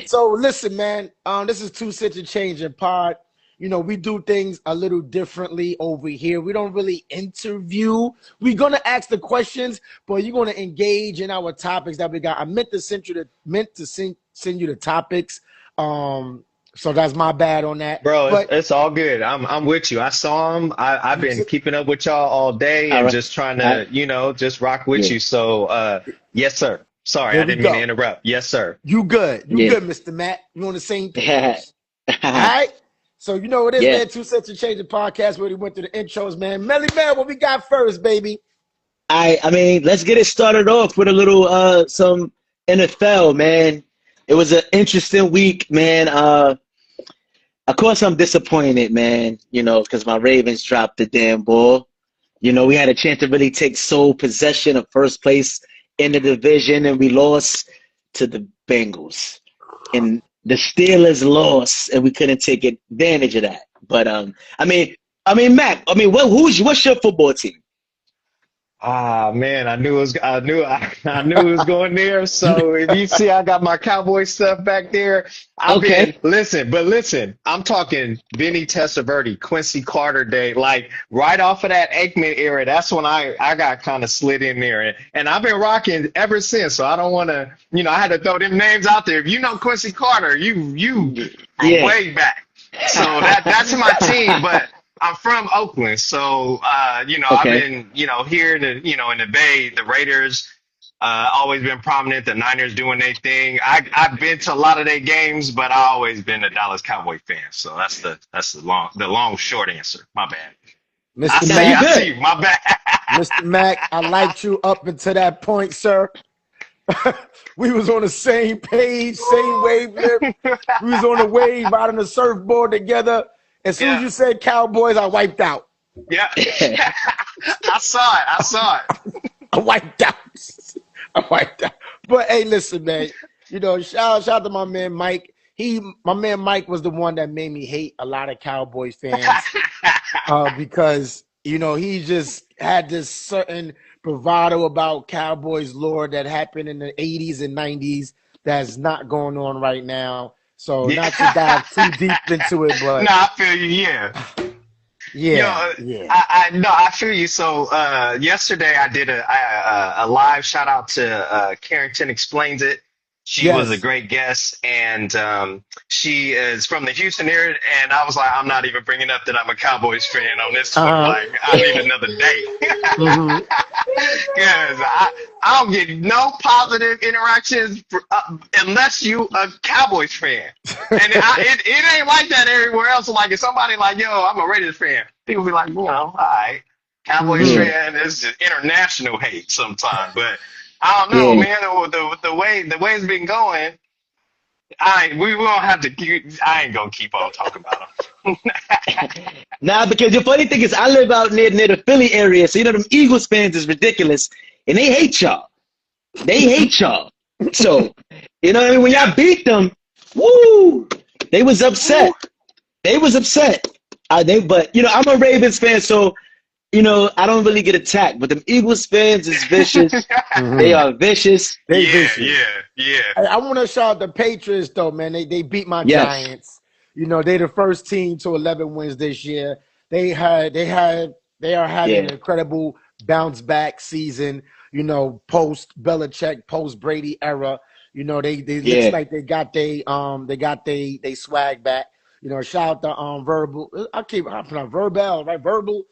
So listen, man. This is Two Cents and Change and Pod. We do things a little differently over here. We don't really interview. We're gonna ask the questions, but you're gonna engage in our topics that we got. I meant to send you the topics. So that's my bad on that. Bro, But it's all good. I'm with you. I saw him. I've been keeping up with y'all all day All and right. just trying All right. to, just rock with Yeah. you. So, yes, sir. Sorry, there I we didn't mean to go. interrupt. Yes, sir. You good? You Yeah. good, Mr. Matt? You on the same page? All right. So you know what it is, Yeah. man. Two Cents and Change the podcast where we went through the intros, man. Melly Man, what we got first, baby? I mean, let's get it started off with a little some NFL, man. It was an interesting week, man. Of course I'm disappointed, man, because my Ravens dropped the damn ball. We had a chance to really take sole possession of first place in the division, and we lost to the Bengals. And the Steelers lost, and we couldn't take advantage of that. But Mac, what's your football team? Ah man, I knew it was going there. So if you see, I got my cowboy stuff back there. Okay. Listen, I'm talking Vinny Testaverde, Quincy Carter day, like right off of that Aikman era. That's when I got kind of slid in there, and I've been rocking ever since. So I don't want to, I had to throw them names out there. If you know Quincy Carter, you from Yeah. way back. So that's my team, but. I'm from Oakland, so I've Okay. been, here in the Bay, the Raiders always been prominent. The Niners doing their thing. I've been to a lot of their games, but I always been a Dallas Cowboy fan. So that's the long short answer. My bad. Mr. Now you Mac. I good. see you. My bad. Mr. Mac, I liked you up until that point, sir. We was on the same page, same wavelength. We was on the wave out on the surfboard together. As soon as Yeah, you said Cowboys, I wiped out. yeah. I saw it. I wiped out. I wiped out. But hey, listen, man. Shout out to my man Mike. My man Mike was the one that made me hate a lot of Cowboys fans because he just had this certain bravado about Cowboys lore that happened in the 80s and 90s that's not going on right now. So not to Yeah. dive too deep into it, No, but I feel you. Yeah. yeah, yeah. I feel you. So yesterday I did a live shout out to Carrington Explains It. She was a Yes. great guest, and she is from the Houston area. And I was like, I'm not even bringing up that I'm a Cowboys fan on this one. Uh-huh. Like, I need another day hmm because I don't get no positive interactions unless you a Cowboys fan. And it ain't like that everywhere else. Like if somebody like, yo, I'm a Raiders fan, people be like, all right, Cowboys hmm Yeah. fan. It's just international hate sometimes, but I don't know, Yeah. man. The way it's been going, we won't have to. I ain't gonna keep on talking about them. Now, because the funny thing is, I live out near the Philly area, so them Eagles fans is ridiculous, and they hate y'all. They hate y'all. So, what I mean? When y'all Yeah. beat them, woo, they was upset. They was upset. But I'm a Ravens fan, so I don't really get attacked. But them Eagles fans is vicious. They hmm are vicious. They Yeah, vicious. yeah, yeah, I want to shout out the Patriots though, man. They beat my Yes. Giants. They the first team to 11 wins this year. They are having an Yeah. incredible bounce back season. Post Belichick, post Brady era. They looks Yeah. like they swag back. Shout out to Verbal. I pronounce Verbal, right? Verbal.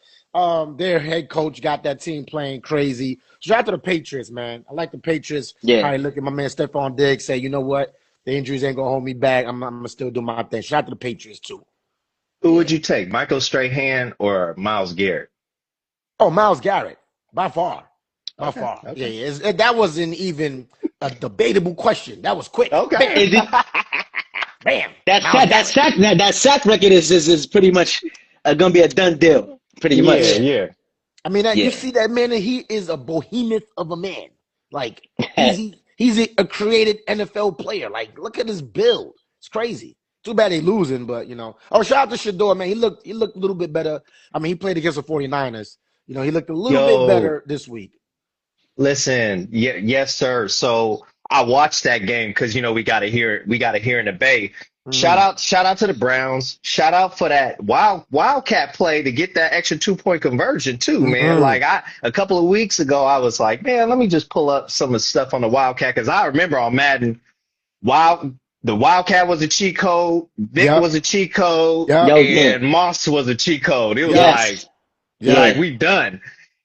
Their head coach got that team playing crazy. Shout out to the Patriots, man. I like the Patriots. Yeah. How they look at my man Stephon Diggs, say, you know what? The injuries ain't gonna hold me back. I'm gonna still do my thing. Shout out to the Patriots too. Who would you take, Michael Strahan or Miles Garrett? Oh, Miles Garrett, by far, by Okay, far. Yeah, okay, yeah. That wasn't even a debatable question. That was quick. okay. Bam, Is it bam. that Miles sack that Garrett. sack that sack record is pretty much gonna be a done deal. Pretty Yeah, Yeah. much. yeah. I mean, you Yeah. see that man, and he is a behemoth of a man. Like he's a created NFL player. Like, look at his build. It's crazy. Too bad they losing, but Oh, shout out to Shador, man. He looked a little bit better. I mean, he played against the 49ers. He looked a little bit Yo, better this week. listen, yeah, yes, sir. So I watched that game because we got to hear in the Bay. Mm-hmm. Shout out to the Browns. Shout out for that wildcat play to get that extra 2 point conversion too, man. Mm-hmm. Like a couple of weeks ago, I was like, man, let me just pull up some of the stuff on the Wildcat because I remember on Madden, the Wildcat was a cheat code, Vic Yep. was a cheat code, Yep. Yo, yeah. and Moss was a cheat code. It was Yep. Yes. Yep. Yeah. we done.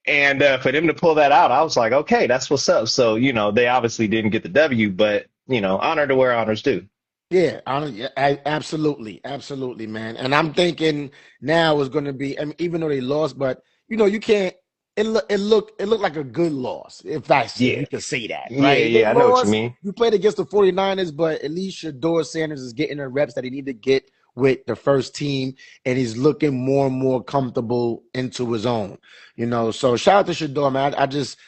And for them to pull that out, I was like, okay, that's what's up. So, they obviously didn't get the W, but, honor to where honors due. Yeah, absolutely, absolutely, man. And I'm thinking now is going to be. I mean, even though they lost, but you can't. It looked like a good loss, if Yeah. you can say that, Yeah, right? They yeah, I know what you lost. mean. You played against the 49ers, but at least Shador Sanders is getting the reps that he need to get with the first team, and he's looking more and more comfortable into his own. So shout out to Shador, man. I just,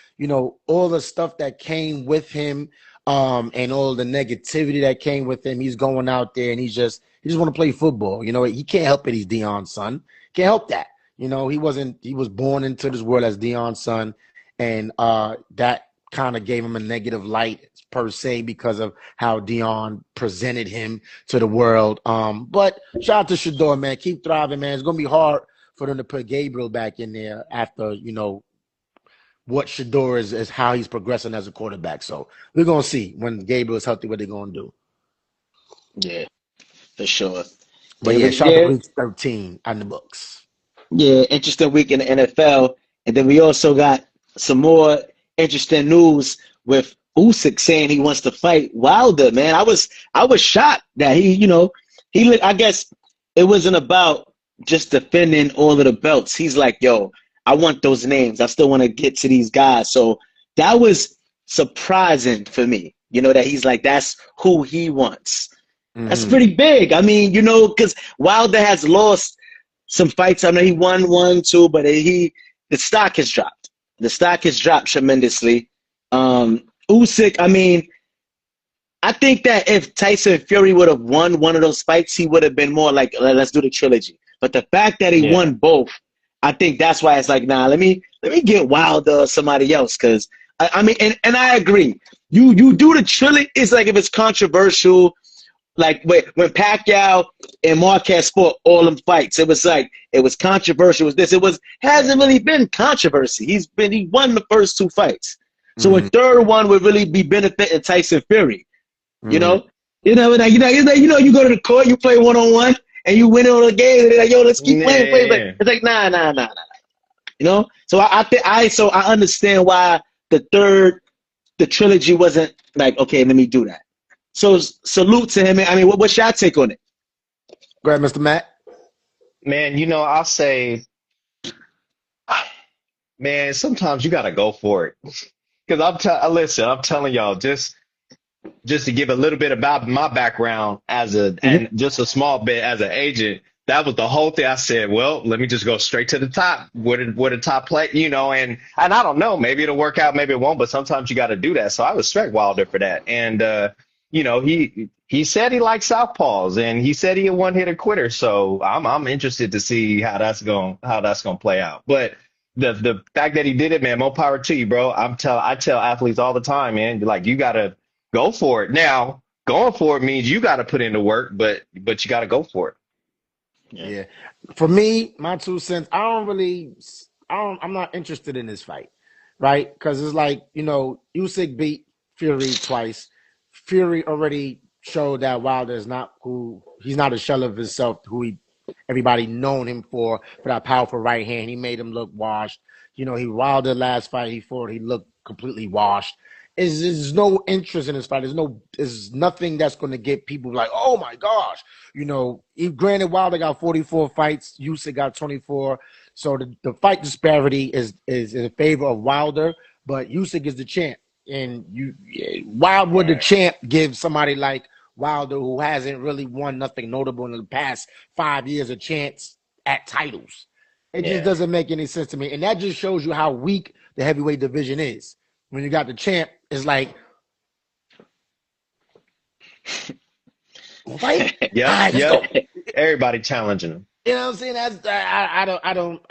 all the stuff that came with him, and all the negativity that came with him. He's going out there and he just want to play football. He can't help it. He's Deion's son. Can't help that. He was born into this world as Deion's son, and that kind of gave him a negative light per se because of how Deion presented him to the world. But shout out to Shador, man. Keep thriving, man. It's gonna be hard for them to put Gabriel back in there after, what Shador is how he's progressing as a quarterback. So we're gonna see when Gabriel is healthy what they're gonna do. Yeah, for sure. But yeah, shout out to week 13 on the books. Yeah, interesting week in the NFL. And then we also got some more interesting news with Usyk saying he wants to fight Wilder, man. I was shocked that I guess it wasn't about just defending all of the belts. He's like, yo, I want those names. I still want to get to these guys. So that was surprising for me, that he's like, that's who he wants. Mm-hmm. That's pretty big. I mean, because Wilder has lost some fights. I know he won 1, 2, but the stock has dropped. The stock has dropped tremendously. Usyk, I mean, I think that if Tyson Fury would have won one of those fights, he would have been more like, let's do the trilogy. But the fact that he won both, I think that's why it's like, nah, let me get Wilder or somebody else. Because, I mean, and I agree. You do the trilogy, it's like if it's controversial, like when Pacquiao and Marquez fought all them fights, it was like, it was controversial. Hasn't really been controversy. He won the first 2 fights. So a third one would really be benefiting Tyson Fury. You know, you go to the court, you play 1-on-1, and you win all the games, and they're like, yo, let's keep playing. It's like, nah. So I understand why the trilogy wasn't like, okay, let me do that. So salute to him. I mean, what's your take on it? Go ahead, Mr. Matt. Man, I'll say, man, sometimes you got to go for it. Because I'm telling y'all, just to give a little bit about my background and just a small bit as an agent, that was the whole thing. I said, well, let me just go straight to the top. What a top play, and I don't know, maybe it'll work out, maybe it won't, but sometimes you got to do that. So I respect Wilder for that. And, he said he likes southpaws, and he said he a one-hitter quitter. So I'm interested to see how that's going to play out. But the fact that he did it, man, more power to you, bro. I tell athletes all the time, man, like, you got to go for it. Now, going for it means you got to put in the work, but you got to go for it. Yeah. For me, my 2 cents, I'm not interested in this fight, right? Because it's like, Usyk beat Fury twice. Fury already showed that Wilder is he's not a shell of himself, everybody known him for that powerful right hand. He made him look washed. Wilder last fight he fought, he looked completely washed. There's no interest in this fight. There's nothing that's going to get people like, oh my gosh. Granted, Wilder got 44 fights, Usyk got 24. So the fight disparity is in favor of Wilder, but Usyk is the champ. And why would the champ give somebody like Wilder, who hasn't really won nothing notable in the past 5 years, a chance at titles? It just doesn't make any sense to me. And that just shows you how weak the heavyweight division is. When you got the champ, it's like, fight. Yeah. Everybody challenging him. You know what I'm saying? That's I don't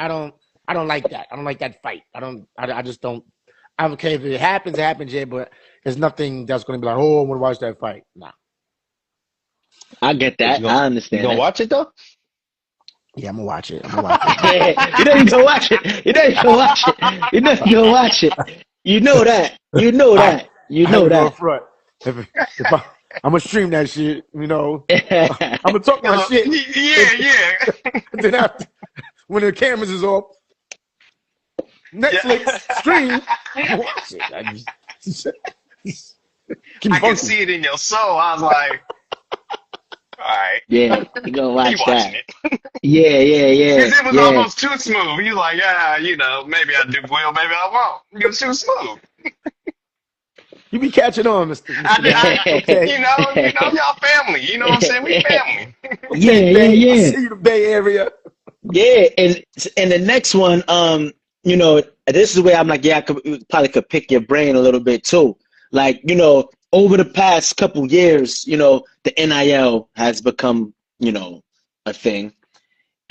like that. I don't like that fight. I just don't. I don't care if it happens, yeah. But it's nothing that's going to be like, oh, I want to watch that fight. Nah. I get But that. I you understand gonna that. watch it though? Yeah, I'm gonna watch it. I'm gonna watch it. You know you can watch it. You know you can watch it. You know you can watch it. You know that. You know I that. You I know ain't gonna that. front. If I'm gonna stream that shit, I'm gonna talk my shit. Yeah. Then after, when the cameras is off, Netflix stream, I'm gonna watch it. I just keep I it can funky. see it in your soul. I was like, all right, Yeah, you gonna you watch watching that. it. Yeah, yeah, yeah, Because it was yeah. almost too smooth. You like, yeah, maybe I do well, maybe I won't. You was too smooth. You be catching on, Mr. Mac. Okay. Y'all family. You know what I'm saying? We family. Yeah, Okay, yeah, Bay. I yeah. see you, the Bay Area. Yeah, and the next one, this is where I'm like, yeah, probably could pick your brain a little bit too. Like, over the past couple years, the NIL has become, a thing.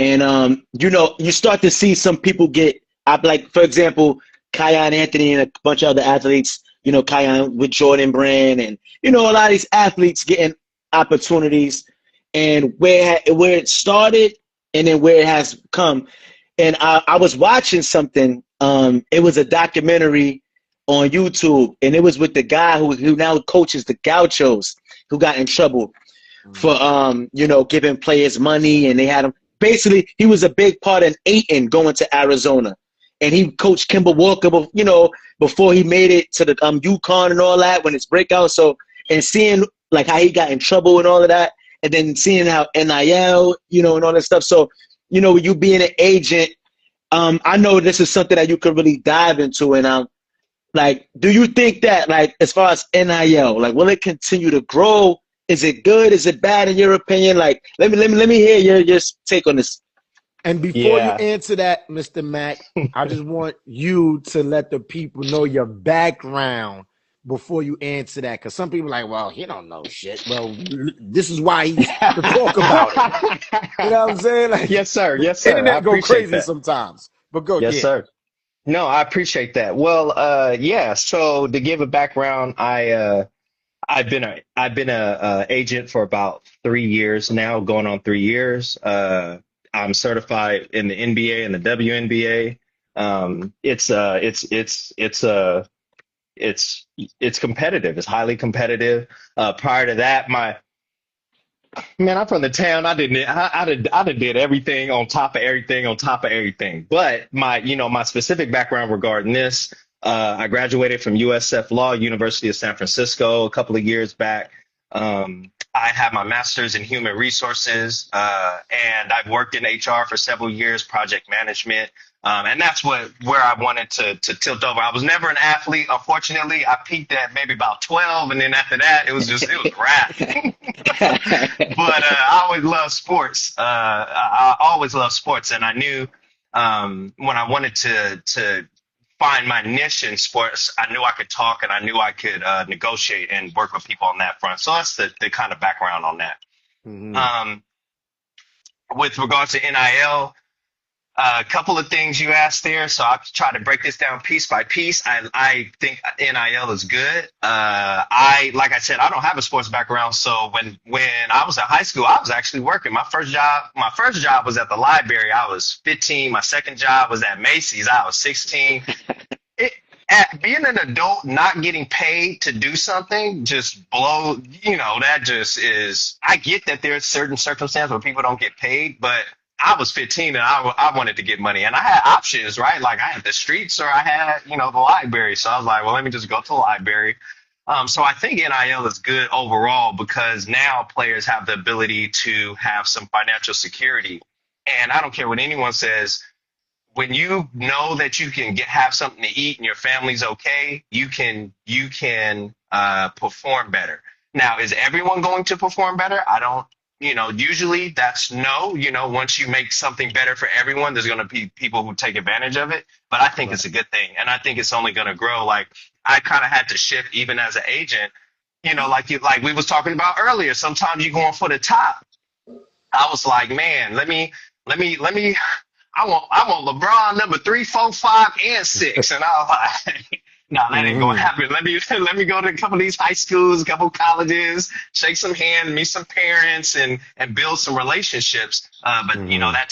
And you start to see some people get up, like, for example, Kion Anthony and a bunch of other athletes, Kion with Jordan Brand and, a lot of these athletes getting opportunities and where it started and then where it has come. And I was watching something. It was a documentary on YouTube, and it was with the guy who now coaches the Gauchos, who got in trouble for giving players money, and they had him. Basically, he was a big part in Aiton going to Arizona, and he coached Kimber Walker, before he made it to the UConn and all that when it's breakout. So, and seeing like how he got in trouble and all of that, and then seeing how NIL, and all that stuff. So, with you being an agent, I know this is something that you could really dive into, and like, do you think that, like, as far as NIL, like, will it continue to grow? Is it good? Is it bad in your opinion? Like, let me hear your take on this. And before you Yeah. answer that, Mr. Mac, I just want you to let the people know your background before you answer that. Because some people are like, well, he don't know shit. Well, this is why he's to talk about it. You know what I'm saying? Like, Yes, sir. the Yes, sir. I internet go appreciate crazy that. sometimes. But go, Yes, yeah. sir. No, I appreciate that. Well, yeah. So to give a background, I've been a agent for about 3 years now, going on 3 years. I'm certified in the NBA and the WNBA. It's competitive. It's highly competitive. Prior to that, man, I'm from the town. I did everything on top of everything on top of everything. But my specific background regarding this, I graduated from USF Law, University of San Francisco, a couple of years back. I have my master's in human resources, and I've worked in HR for several years, project management. And that's where I wanted to tilt over. I was never an athlete. Unfortunately, I peaked at maybe about 12, and then after that, it was rap. But I always loved sports. I always loved sports, and I knew when I wanted to find my niche in sports, I knew I could talk and I knew I could negotiate and work with people on that front. So that's the kind of background on that. Mm-hmm. With regards to NIL, a couple of things you asked there, so I'll try to break this down piece by piece. I think NIL is good. Like I said, I don't have a sports background, so when I was in high school, I was actually working. My first job was at the library. I was 15. My second job was at Macy's. I was 16. Being an adult, not getting paid to do something just blow. That just is. I get that there's certain circumstances where people don't get paid, but I was 15 and I wanted to get money, and I had options, right? Like I had the streets or I had, the library. So I was like, well, let me just go to the library. So I think NIL is good overall because now players have the ability to have some financial security. And I don't care what anyone says. When you know that you can have something to eat and your family's okay, you can perform better. Now, is everyone going to perform better? I don't. Usually that's no. Once you make something better for everyone, there's going to be people who take advantage of it. But I think it's a good thing, and I think it's only going to grow. Like I kind of had to shift even as an agent. Like we was talking about earlier. Sometimes you're going for the top. I was like, man, let me. I want LeBron number 3, 4, 5, and 6, and I was like, No, that ain't gonna Hmm. happen. Let me go to a couple of these high schools, a couple of colleges, shake some hands, meet some parents, and build some relationships. But Hmm. that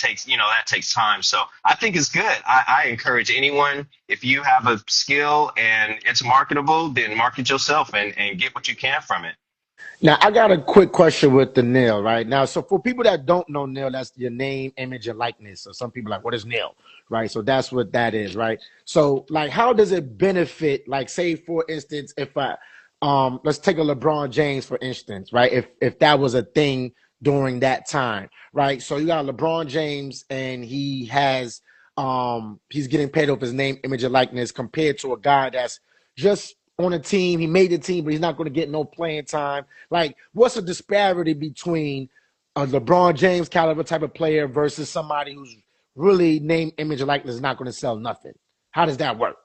takes time. So I think it's good. I encourage anyone, if you have a skill and it's marketable, then market yourself and get what you can from it. Now, I got a quick question with the nil, right? Now, so for people that don't know nil, that's your name, image, and likeness. So some people are like, what is nil? Right? So that's what that is, right? So, like, how does it benefit, like, say, for instance, if I let's take a LeBron James, for instance, right? If that was a thing during that time, right? So you got LeBron James and he's getting paid off his name, image, and likeness compared to a guy that's just on a team. He made the team, but he's not going to get no playing time. Like, what's the disparity between a LeBron James caliber type of player versus somebody who's really name, image, and likeness is not going to sell nothing? How does that work?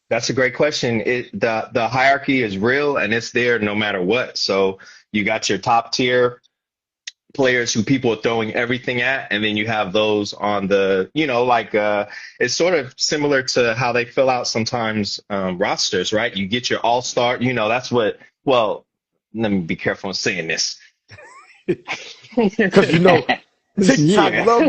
That's a great question. The hierarchy is real and it's there no matter what. So you got your top tier players who people are throwing everything at, and then you have those on the, it's sort of similar to how they fill out sometimes rosters, right? You get your all-star, that's what, well, let me be careful in saying this. Because TikTok Yeah. love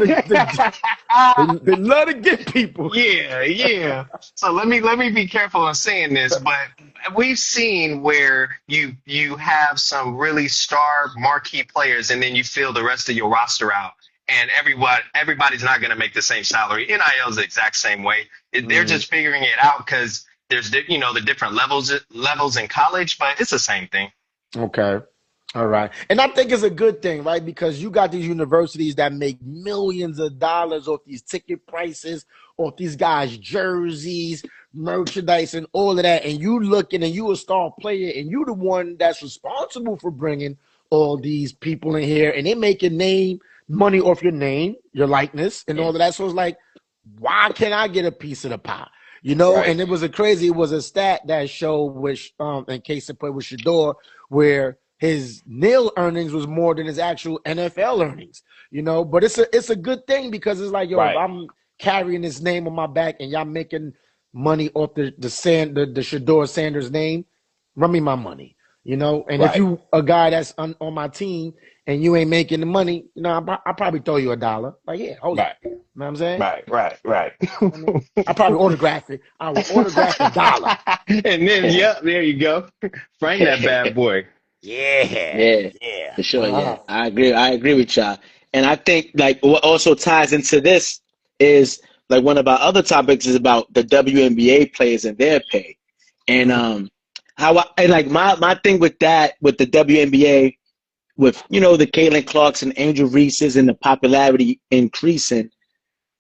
they love to get people. Yeah, yeah. So let me be careful in saying this, but we've seen where you have some really star marquee players, and then you fill the rest of your roster out, and everybody's not going to make the same salary. NIL is the exact same way. They're Mm, just figuring it out because there's the different levels in college, but it's the same thing. okay. All right. And I think it's a good thing, right? Because you got these universities that make millions of dollars off these ticket prices, off these guys' jerseys, merchandise, and all of that. And you looking and you a star player and you the one that's responsible for bringing all these people in here and they make your name, money off your name, your likeness, and all of that. So it's like, why can't I get a piece of the pie? Right. And it was a stat that showed which in case it played with Shador, where his nil earnings was more than his actual NFL earnings, but it's a good thing because it's like, yo, if Right. I'm carrying his name on my back and y'all making money off the Shador Sanders name, run me my money, and if Right. you a guy that's on my team and you ain't making the money, I probably throw you $1. Like, yeah, hold up. Right. You know what I'm saying? Right. Right. Right. I mean, I probably autograph it. I will autograph $1. And then, yeah, there you go. Frame that bad boy. Yeah, Yeah, yeah. for sure. Yeah, I agree. I agree with y'all. And I think like what also ties into this is like one of our other topics is about the WNBA players and their pay. And how and like my thing with that with the WNBA with the Caitlin Clarks and Angel Reese's and the popularity increasing,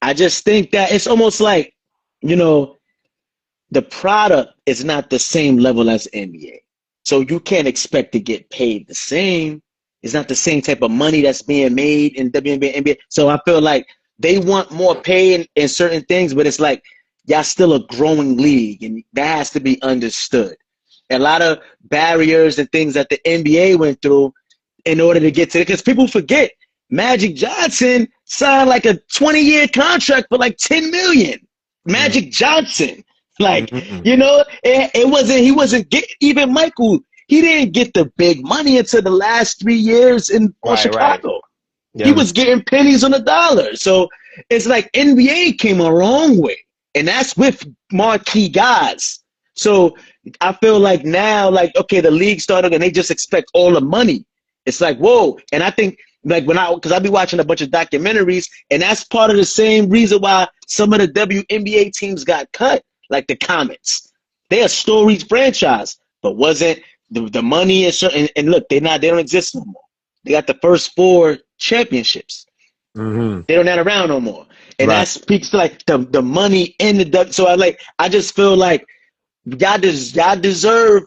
I just think that it's almost like you know the product is not the same level as NBA. So you can't expect to get paid the same. It's not the same type of money that's being made in WNBA, NBA. So I feel like they want more pay in certain things, but it's like y'all still a growing league, and that has to be understood. A lot of barriers and things that the NBA went through in order to get to it, because people forget Magic Johnson signed like a 20-year contract for like 10 million. Mm, Magic Johnson. mm, Like, mm, mm. it wasn't, he wasn't get even Michael, he didn't get the big money until the last 3 years on Right. Right. Chicago. He Yeah. was getting pennies on the dollar. So it's like NBA came a long way. And that's with marquee guys. So I feel like now, like, okay, the league started and they just expect all the money. It's like, whoa. And I think like because I be watching a bunch of documentaries, and that's part of the same reason why some of the WNBA teams got cut, like the Comets. They're a storied franchise, but wasn't the money and look, they don't exist no more. They got the first 4 championships. Mhm. They don't not around no more. And Right. that speaks to like the money in so I just feel like y'all deserve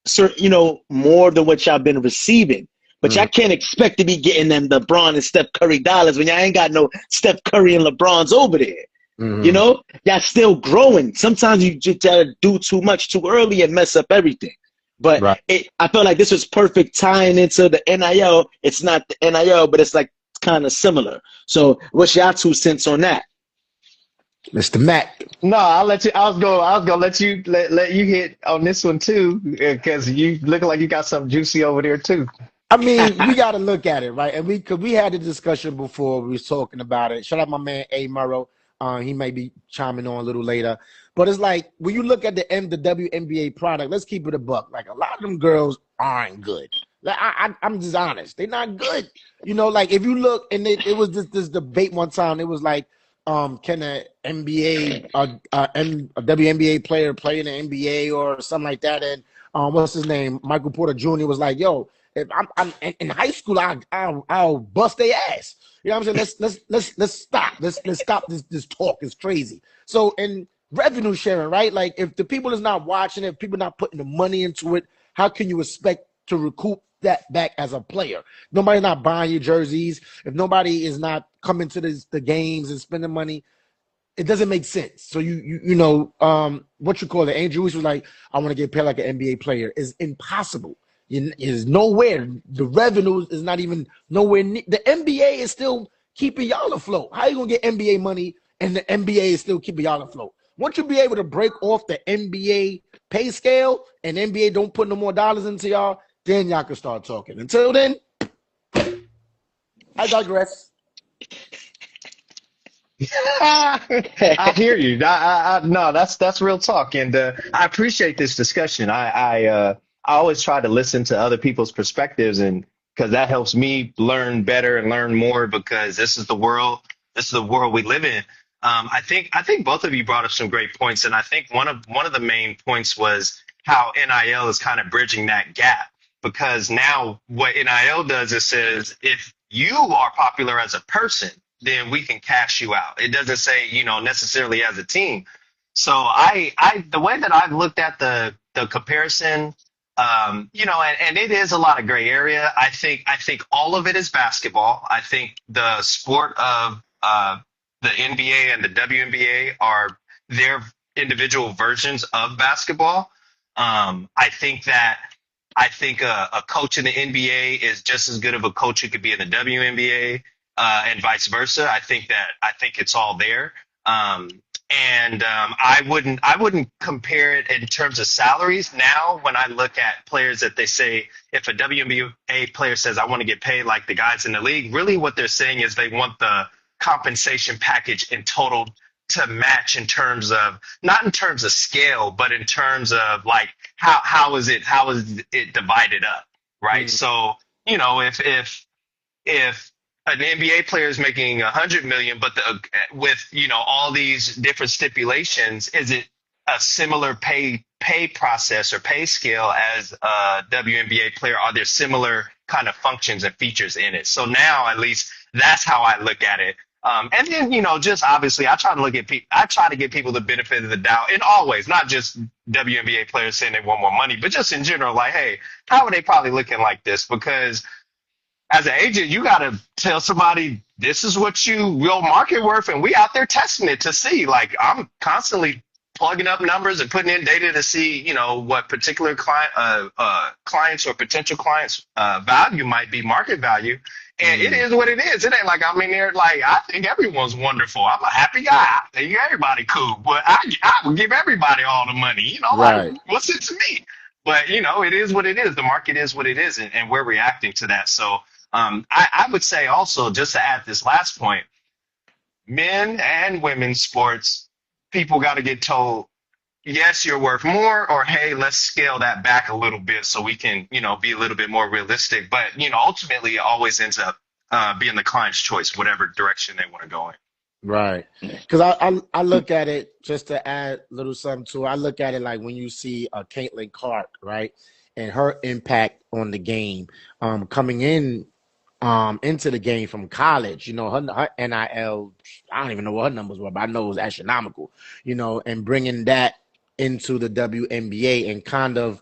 certain, more than what y'all been receiving. But y'all Mhm. can't expect to be getting them LeBron and Steph Curry dollars when y'all ain't got no Steph Curry and LeBron's over there. Mhm. Y'all still growing. Sometimes you just gotta do too much too early and mess up everything. But Right. I felt like this was perfect tying into the NIL. It's not the NIL, but it's like kind of similar. So what's y'all 2 cents on that? Mr. Mac. No, I'll let you. I was gonna let you hit on this one too, because you look like you got something juicy over there too. I mean, we got to look at it, right? And cause we had a discussion before we was talking about it. Shout out my man A Murrow. He may be chiming on a little later, but it's like when you look at the WNBA product. Let's keep it a buck. Like a lot of them girls aren't good. Like I'm just honest. They're not good. You know, like if you look, and it was this debate one time. It was like, can a NBA a WNBA player play in the NBA or something like that? And what's his name? Michael Porter Jr. was like, yo. If I'm in high school, I'll bust their ass. You know what I'm saying? Let's stop. Let's stop this talk. It's crazy. So in revenue sharing, right? Like if the people is not watching it, if people not putting the money into it, how can you expect to recoup that back as a player? Nobody's not buying your jerseys. If nobody is not coming to the games and spending money, it doesn't make sense. So you know what you call it. Andrew was like, I want to get paid like an NBA player. Is impossible. Is nowhere. The revenue is not even nowhere near. The NBA is still keeping y'all afloat. How you gonna get NBA money and the NBA is still keeping y'all afloat? Once you be able to break off the NBA pay scale and NBA don't put no more dollars into y'all, then y'all can start talking. Until then, I digress. I hear you. No, that's real talk, and I appreciate this discussion. I always try to listen to other people's perspectives, and because that helps me learn better and learn more. Because this is the world. This is the world we live in. I think both of you brought up some great points, and I think one of the main points was how NIL is kind of bridging that gap. Because now what NIL does is says if you are popular as a person, then we can cash you out. It doesn't say, necessarily as a team. So the way that I've looked at the comparison, and it is a lot of gray area. I think all of it is basketball. I think the sport of the NBA and the WNBA are their individual versions of basketball. I think a coach in the NBA is just as good of a coach who could be in the WNBA, and vice versa. I think it's all there. I wouldn't compare it in terms of salaries. Now, when I look at players that they say, if a WNBA player says, I want to get paid like the guys in the league, really what they're saying is they want the compensation package in total to match in terms of, not in terms of scale, but in terms of like, how is it divided up, right? So, if an NBA player is making 100 million, but with all these different stipulations, is it a similar pay process or pay scale as a WNBA player? Are there similar kind of functions and features in it? So now at least that's how I look at it. And then just obviously I try to give people the benefit of the doubt in all ways, not just WNBA players saying they want more money, but just in general, like, hey, how are they probably looking like this? Because as an agent, you got to tell somebody this is what your market worth, and we out there testing it to see. Like I'm constantly plugging up numbers and putting in data to see, what particular clients or potential clients' value might be, market value. And it is what it is. It ain't like I'm in there like I think everyone's wonderful. I'm a happy guy. I think everybody cool, but I will give everybody all the money. Right. Like, what's it to me? But it is what it is. The market is what it is, and we're reacting to that. So I would say also, just to add this last point, men and women's sports, people got to get told, yes, you're worth more, or hey, let's scale that back a little bit so we can, be a little bit more realistic. But, ultimately it always ends up being the client's choice, whatever direction they want to go in. Right. Because I look at it, just to add a little something to it, I look at it like when you see Caitlin Clark, right, and her impact on the game, coming into the game from college, her NIL, I don't even know what her numbers were, but I know it was astronomical, and bringing that into the WNBA and kind of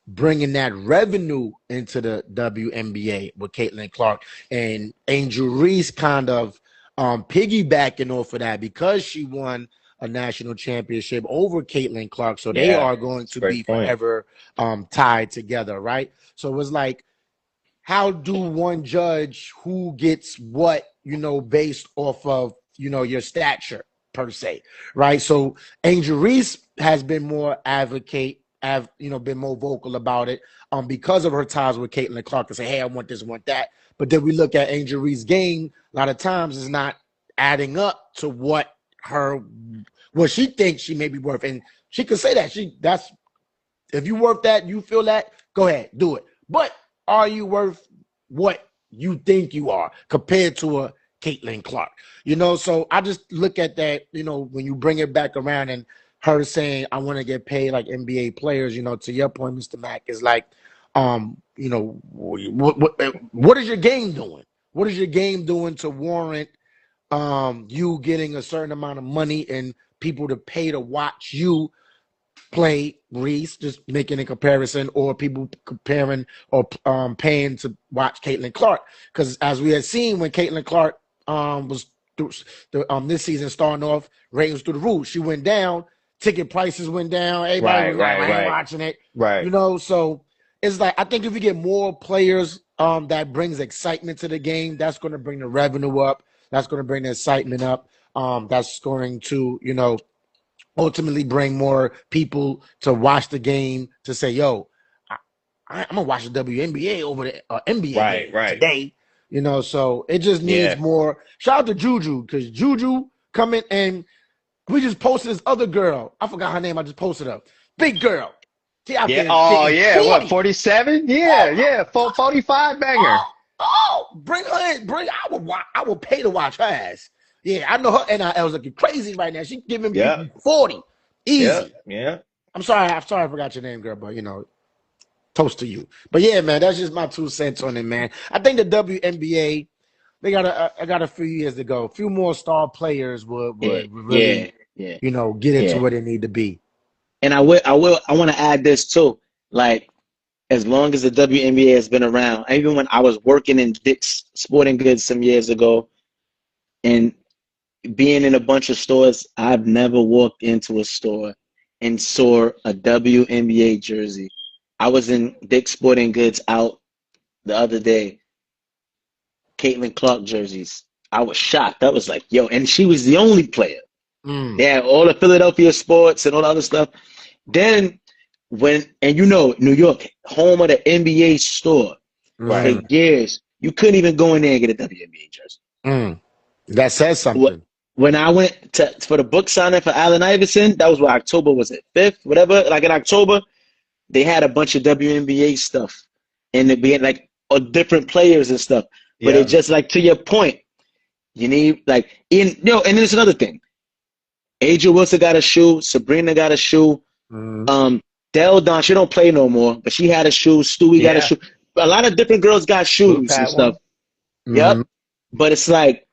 bringing that revenue into the WNBA with Caitlin Clark and Angel Reese kind of piggybacking off of that because she won a national championship over Caitlin Clark. So they are going to be forever tied together, right? So it was like, how do one judge who gets what, based off of, your stature? per se, right? So Angel Reese has been more been more vocal about it because of her ties with Caitlin Clark and say, hey, I want this, I want that. But then we look at Angel Reese's game, a lot of times is not adding up to what she thinks she may be worth. And she could say that. If you worth that, you feel that, go ahead, do it. But are you worth what you think you are compared to a Caitlin Clark? So I just look at that, when you bring it back around and her saying, I want to get paid like NBA players, to your point, Mr. Mack, is like, what is your game doing? What is your game doing to warrant you getting a certain amount of money and people to pay to watch you play Reese, just making a comparison, or people comparing or paying to watch Caitlin Clark? Because as we had seen when Caitlin Clark was this season starting off, ratings through the roof. She went down, ticket prices went down, everybody was like, watching it. Right. So it's like, I think if we get more players that brings excitement to the game, that's going to bring the revenue up. That's going to bring the excitement up. That's going to, ultimately bring more people to watch the game, to say, yo, I'm going to watch the WNBA over the NBA today. So it just needs more. Shout out to Juju, because Juju coming, and we just posted this other girl. I forgot her name. I just posted her. Big girl. What, 47? Yeah. 45 banger. Bring her in. I will pay to watch her ass. Yeah, I know her NIL is looking crazy right now. She's giving people 40. Easy. Yeah. I'm sorry I forgot your name, girl, but toast to you. But yeah, man, that's just my 2 cents on it, man. I think the WNBA, they got a few years to go. A few more star players would really get into where they need to be. And I want to add this too. Like, as long as the WNBA has been around, even when I was working in Dick's Sporting Goods some years ago, and being in a bunch of stores, I've never walked into a store and saw a WNBA jersey. I was in Dick's Sporting Goods out the other day, Caitlin Clark jerseys. I was shocked. I was like, yo, and she was the only player. They had all the Philadelphia sports and all the other stuff. Then New York, home of the NBA store, for years, you couldn't even go in there and get a WNBA jersey. That says something. When I went for the book signing for Allen Iverson, that was October, was it 5th, whatever? Like in October, they had a bunch of WNBA stuff, and it being like different players and stuff. But it's just like, to your point, you need and there's another thing. Aja Wilson got a shoe. Sabrina got a shoe. Del Don, she don't play no more, but she had a shoe. Stewie got a shoe. A lot of different girls got shoes and stuff. Yep. But it's like,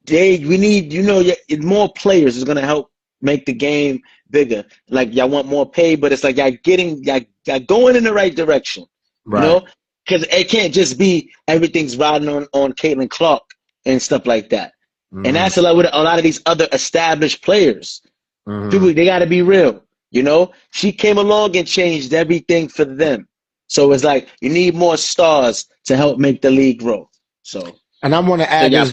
we need, more players is going to help make the game bigger. Like, y'all want more pay, but it's like y'all going in the right direction. Because it can't just be everything's riding on Caitlin Clark and stuff like that. And that's a lot with a lot of these other established players. People, they got to be real. She came along and changed everything for them. So it's like, you need more stars to help make the league grow. So, and I want to add this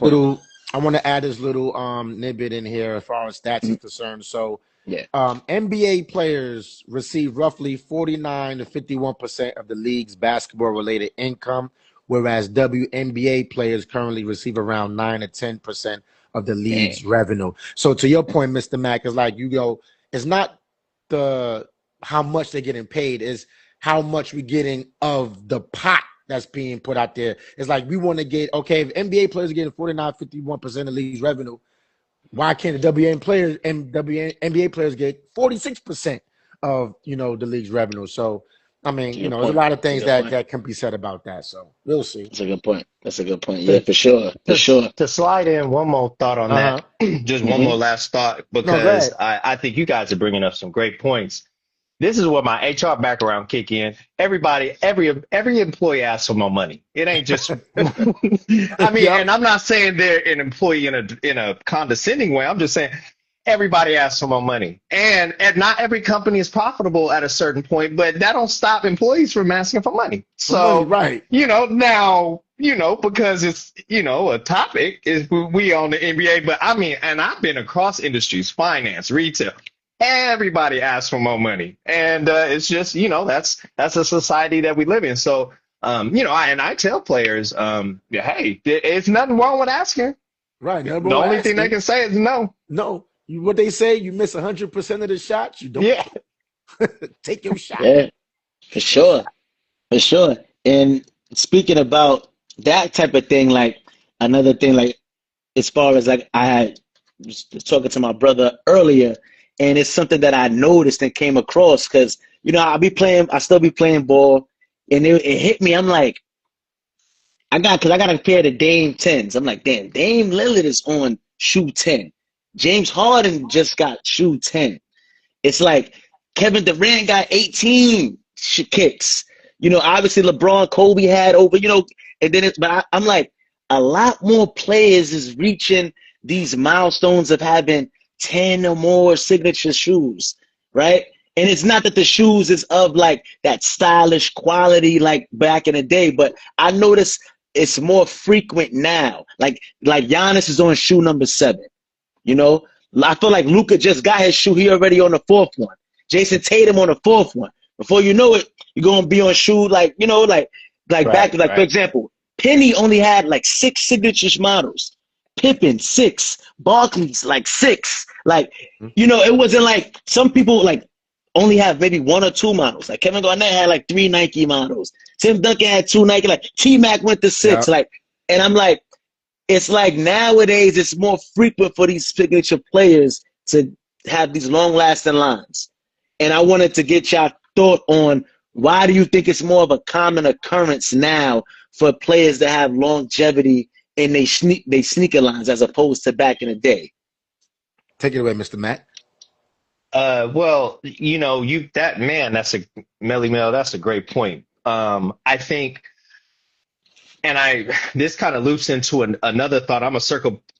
little nibit in here as far as stats is concerned. So, NBA players receive roughly 49 to 51% of the league's basketball-related income, whereas WNBA players currently receive around 9 to 10% of the league's revenue. So, to your point, Mr. Mack, is like, it's not how much they're getting paid, is how much we're getting of the pot that's being put out there. It's like, we want to get, if NBA players are getting 49, 51% of the league's revenue, why can't the WNBA players get 46% of, the league's revenue? So, I mean, there's a lot of things that can be said about that. So we'll see. That's a good point. Yeah, for sure. To slide in one more thought on that, just one more last thought, because I think you guys are bringing up some great points. This is where my HR background kick in. Every employee asks for more money. It ain't just, and I'm not saying they're an employee in a condescending way. I'm just saying everybody asks for more money. And not every company is profitable at a certain point, but that don't stop employees from asking for money. So, now, because it's, a topic is we on the NBA, but I mean, and I've been across industries, finance, retail. Everybody asks for more money, and it's just, that's a society that we live in. So, I tell players, yeah, hey, it's nothing wrong with asking. Right. The only thing they can say is no. No. What they say, you miss 100% of the shots. You don't. Yeah. Take your shot. Yeah, for sure. For sure. And speaking about that type of thing, like another thing, like as far as like I was talking to my brother earlier, and it's something that I noticed and came across because, I still be playing ball, and it hit me. I'm like, because I got a pair of Dame 10s. I'm like, damn, Dame Lillard is on shoe 10. James Harden just got shoe 10. It's like Kevin Durant got 18 kicks. Obviously LeBron, Kobe had over, and then I'm like, a lot more players is reaching these milestones of having 10 or more signature shoes, right? And it's not that the shoes is of like that stylish quality like back in the day, but I notice it's more frequent now. Like Giannis is on shoe number 7. I feel like Luka just got his shoe. He already on the 4th one. Jason Tatum on the 4th one. Before you know it, you're gonna be on shoe like back to like, for example, Penny only had like 6 signature models. Pippen 6, Barkley's like 6. Like, it wasn't like some people like only have maybe 1 or 2 models. Like Kevin Garnett had like 3 Nike models. Tim Duncan had 2 Nike. Like T-Mac went to 6. Yeah. Like, and I'm like, it's like nowadays it's more frequent for these signature players to have these long-lasting lines. And I wanted to get your thought on why do you think it's more of a common occurrence now for players that have longevity in they sneaker lines as opposed to back in the day? Take it away, Mr. Matt. Well, that's a Melly Mel. That's a great point. I think, and this kind of loops into another thought.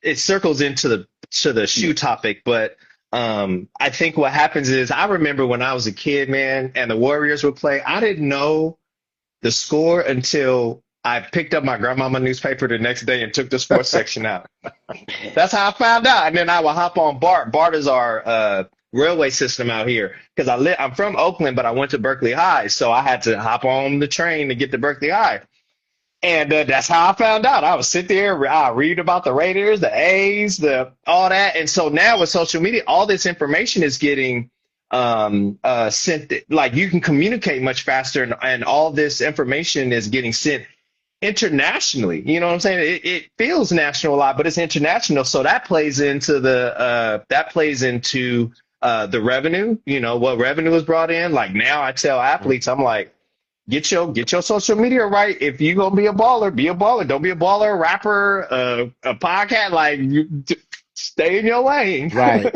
It circles into the shoe topic, but I think what happens is I remember when I was a kid, man, and the Warriors would play. I didn't know the score until I picked up my grandmama newspaper the next day and took the sports section out. That's how I found out. And then I would hop on BART. BART is our railway system out here because I'm from Oakland, but I went to Berkeley High, so I had to hop on the train to get to Berkeley High. And that's how I found out. I would sit there, I read about the Raiders, the A's, all that. And so now with social media, all this information is getting sent. Like you can communicate much faster, and all this information is getting sent internationally. You know what I'm saying? It feels national a lot, but it's international. So that plays into the revenue. What revenue is brought in. Like now, I tell athletes, I'm like, get your social media right. If you're gonna be a baller, be a baller. Don't be a baller, rapper, a podcast. Like stay in your lane. Right.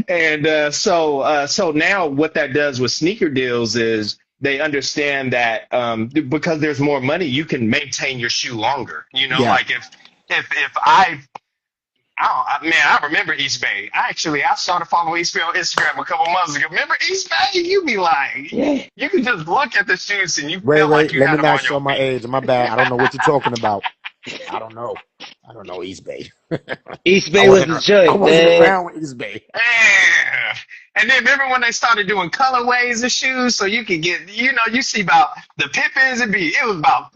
And so now what that does with sneaker deals is they understand that because there's more money, you can maintain your shoe longer. Like if I remember East Bay. I started following East Bay on Instagram a couple months ago. Remember East Bay? You be like, you can just look at the shoes and you feel like you let had me them not on show your my feet. age. My bad. I don't know what you're talking about. I don't know East Bay. East Bay was the joint, I wasn't man. around East Bay. Yeah. And then remember when they started doing colorways of shoes, so you could get, you see about the Pippins, it was about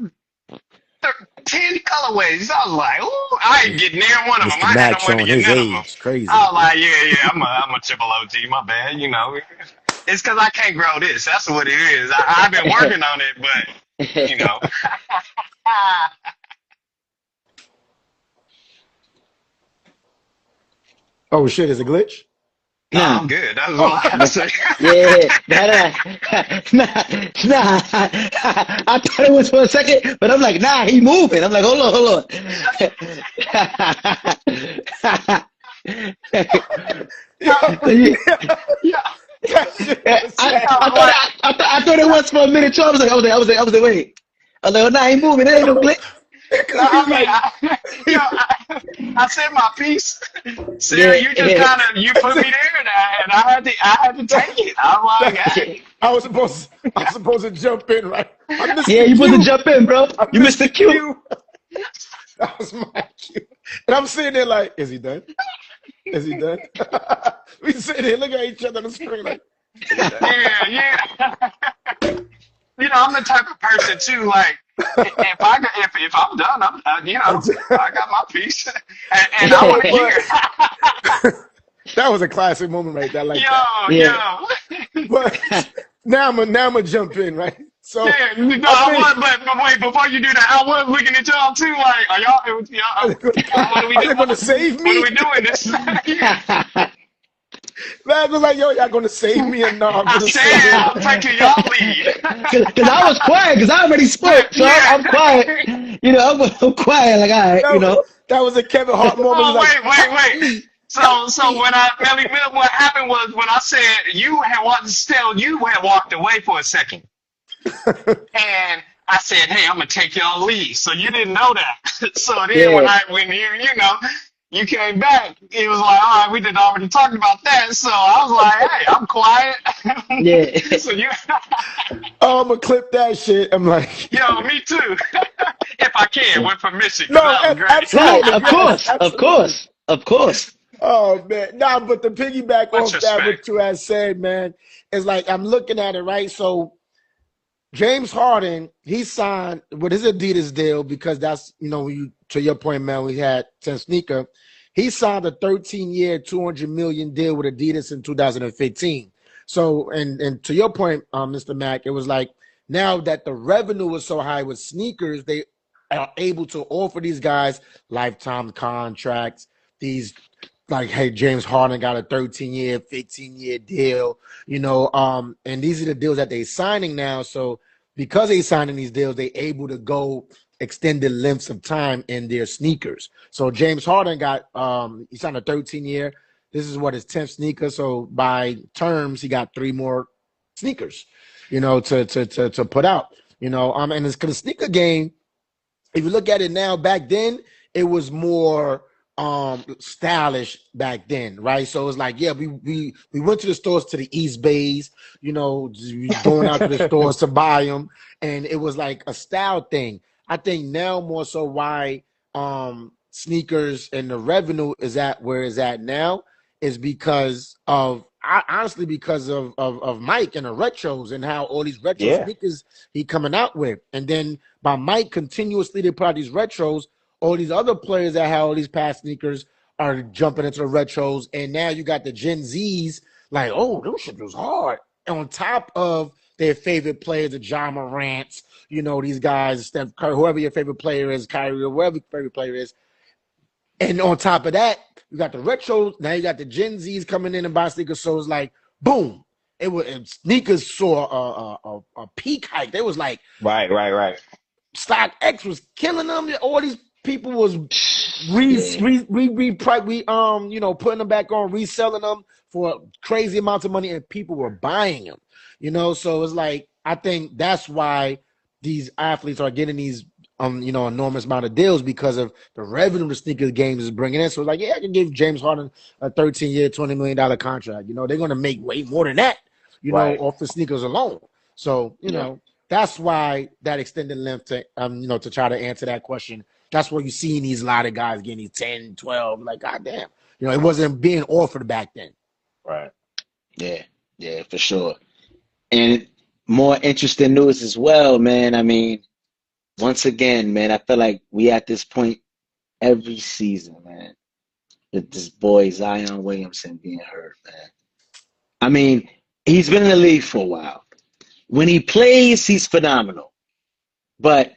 10 colorways. I was like, ooh, I ain't getting near one of them. Mr. I had Matt no showing money to his get none of them. age. Crazy. I was like, yeah, I'm a triple OG, my bad, It's because I can't grow this. That's what it is. I've been working on it, but, Oh shit! Is it glitch? I'm good. That's all I have to say. Yeah, nah. I thought it was for a second, but I'm like, nah, he moving. I'm like, hold on. I thought it was for a minute too. I was like, wait. I was like, oh, nah, he moving. There ain't no glitch. I said my piece. Sarah, you just kind of put me there, and I had to take it. I'm like, hey. I was supposed to jump in, right? Yeah, you supposed to jump in, bro. You missed the cue. That was my cue. And I'm sitting there like, is he done? Is he done? We sitting there looking at each other on the screen like, is he done? Yeah. I'm the type of person too. Like, if I'm done, I got my piece, and I want to hear. That was a classic moment right there. Like that. Yo. But now I'm gonna jump in, right? So Yeah, but wait, before you do that, I was looking at y'all too, like, are what are we are doing? they gonna save me? What are we doing? This Man, I was like, yo, y'all gonna save me or no? I said I'm taking y'all lead. Because I was quiet, because I already spoke, so I'm quiet. I'm quiet, like, all right, That was a Kevin Hart moment. Oh, wait. So what happened was when I said you had walked away for a second. And I said, "Hey, I'm gonna take y'all lead." So you didn't know that. So then when you came back, it was like, "All right, we did already talked about that." So I was like, "Hey, I'm quiet." Yeah. So you. Oh, I'm gonna clip that shit. I'm like, yo, me too. If I can, with permission. No, that was great. absolutely. Right, of course. Oh man, nah, but the piggyback Much off that, respect. what you had said, man, is like I'm looking at it, right? So James Harden, he signed with his Adidas deal because that's, to your point, man, we had 10 sneaker. He signed a 13-year, $200 million deal with Adidas in 2015. So, and to your point, Mr. Mack, it was like now that the revenue was so high with sneakers, they are able to offer these guys lifetime contracts. These, like, hey, James Harden got a 13-year, 15-year deal, and these are the deals that they're signing now. So because they're signing these deals, they're able to go extended lengths of time in their sneakers. So James Harden got he signed a 13-year. This is what his 10th sneaker. So by terms, he got 3 more sneakers, to put out. And it's because the sneaker game, if you look at it now, back then it was more stylish back then, right? So it's like, yeah, we went to the stores, to the East Bays, going out to the stores to buy them, and it was like a style thing. I think now more so why sneakers and the revenue is at where it's at now is because of honestly because of Mike and the retros and how all these retro sneakers he coming out with, and then by Mike continuously they put out these retros. All these other players that have all these past sneakers are jumping into the retros, and now you got the Gen Zs like, oh, those shit was hard. And on top of their favorite players, the John Morants, these guys, Steph Curry, whoever your favorite player is, Kyrie, or whoever your favorite player is. And on top of that, you got the retros. Now you got the Gen Zs coming in and buy sneakers. So it's like, boom. Sneakers saw a peak hike. They was like, Right. Stock X was killing them. All these people was putting them back on, reselling them for crazy amounts of money, and people were buying them. So it's like, I think that's why these athletes are getting these enormous amount of deals, because of the revenue the sneaker games is bringing in. So it's like, yeah, I can give James Harden a 13-year, $20 million contract. They're going to make way more than that, off the sneakers alone. So, that's why that extended length to try to answer that question. That's where you see these a lot of guys getting these 10, 12, like, goddamn. It wasn't being offered back then. Right. Yeah, for sure. And more interesting news as well, man. I mean, once again, man, I feel like we at this point every season, man, with this boy Zion Williamson being hurt, man. I mean, he's been in the league for a while. When he plays, he's phenomenal. But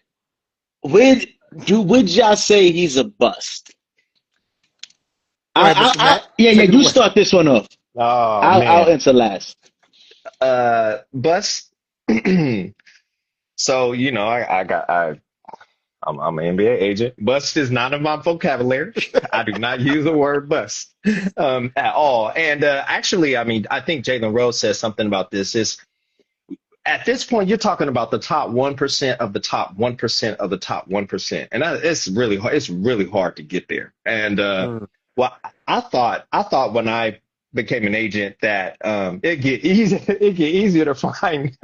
would y'all say he's a bust? You start this one off. Oh, I'll answer last. Bust. So I'm an NBA agent. Bust is not in my vocabulary. I do not use the word bust at all. And actually, I mean, I think Jalen Rose says something about this. Is at this point, you're talking about the top 1% of the top 1% of the top 1%, and it's really hard. It's really hard to get there. And well, I thought when I became an agent that it get easier to find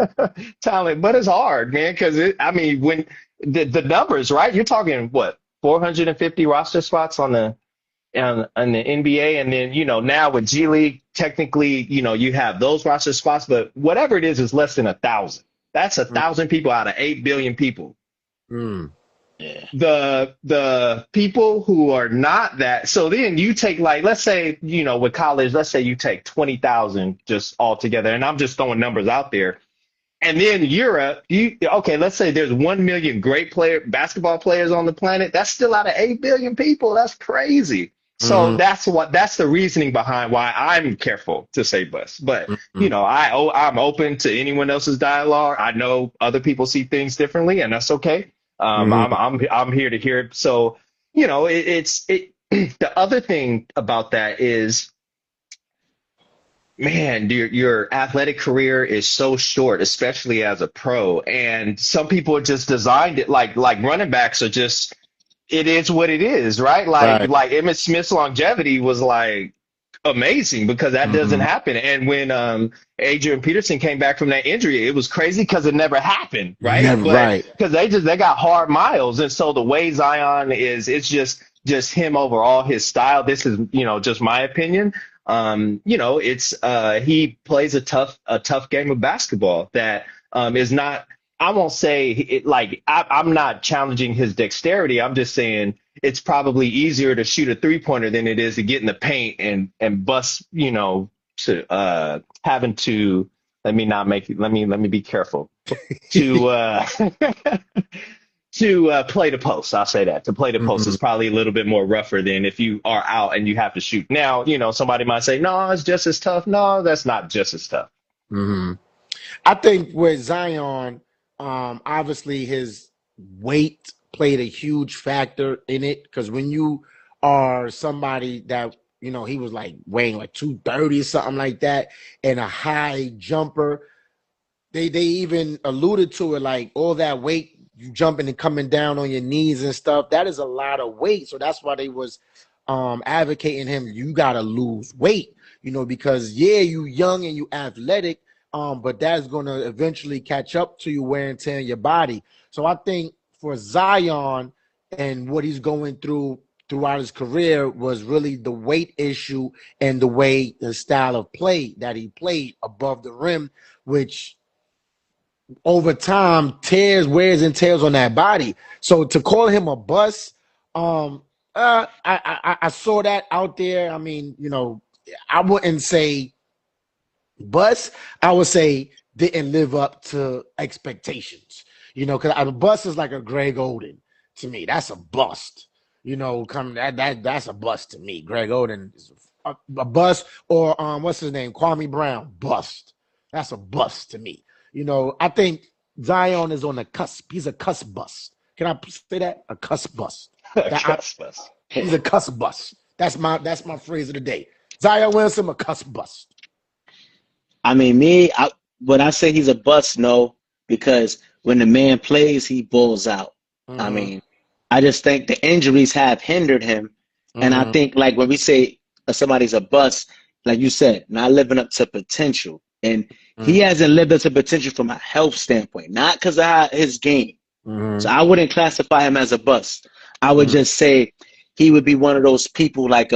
talent, but it's hard, man, because I mean, when the numbers, right? You're talking what, 450 roster spots on the NBA, and then now with G League, technically you have those roster spots, but whatever it is less than 1,000. That's 1,000 people out of 8 billion people. Mm. Yeah. The people who are not that, so then you take, like, let's say with college, let's say you take 20,000 just altogether, and I'm just throwing numbers out there. And then Europe, okay, let's say there's 1 million great basketball players on the planet. That's still out of 8 billion people. That's crazy. So that's the reasoning behind why I'm careful to say bust. But I'm open to anyone else's dialogue. I know other people see things differently, and that's okay. I'm here to hear it. So the other thing about that is, man, your athletic career is so short, especially as a pro. And some people just designed it like running backs are just, it is what it is, right? Like Emmitt Smith's longevity was like amazing because that doesn't happen. And when Adrian Peterson came back from that injury, it was crazy because it never happened, right? Because they got hard miles. And so the way Zion is, it's just him overall, his style. This is, just my opinion. He plays a tough game of basketball that is not, I won't say it like, I'm not challenging his dexterity. I'm just saying it's probably easier to shoot a 3-pointer than it is to get in the paint and bust, to having to, let me be careful to to play the post. I'll say that. To play the post is probably a little bit more rougher than if you are out and you have to shoot. Now, somebody might say, no, it's just as tough. No, that's not just as tough. I think with Zion, obviously his weight played a huge factor in it, because when you are somebody that, he was like weighing like 230 or something like that, and a high jumper, they even alluded to it, like all that weight, you jumping and coming down on your knees and stuff, that is a lot of weight. So that's why they was advocating him, you got to lose weight, because you young and you athletic, but that's going to eventually catch up to you, wear and tear your body. So I think for Zion and what he's going throughout his career was really the weight issue and the style of play that he played above the rim, which over time wears and tears on that body. So to call him a bust, I saw that out there. I mean, I wouldn't say bust. I would say didn't live up to expectations. Because a bust is like a Greg Oden to me. That's a bust. That's a bust to me. Greg Oden is a bust, or what's his name, Kwame Brown, bust. That's a bust to me. I think Zion is on the cusp. He's a cusp bust. Can I say that? A cusp bust. He's a cusp bust. That's my phrase of the day. Zion Williamson, a cusp bust. I mean, when I say he's a bust, no, because when the man plays, he balls out. I mean, I just think the injuries have hindered him. And I think, like, when we say somebody's a bust, like you said, not living up to potential. And he hasn't lived up to potential from a health standpoint, not because of his game. So I wouldn't classify him as a bust. I would just say he would be one of those people like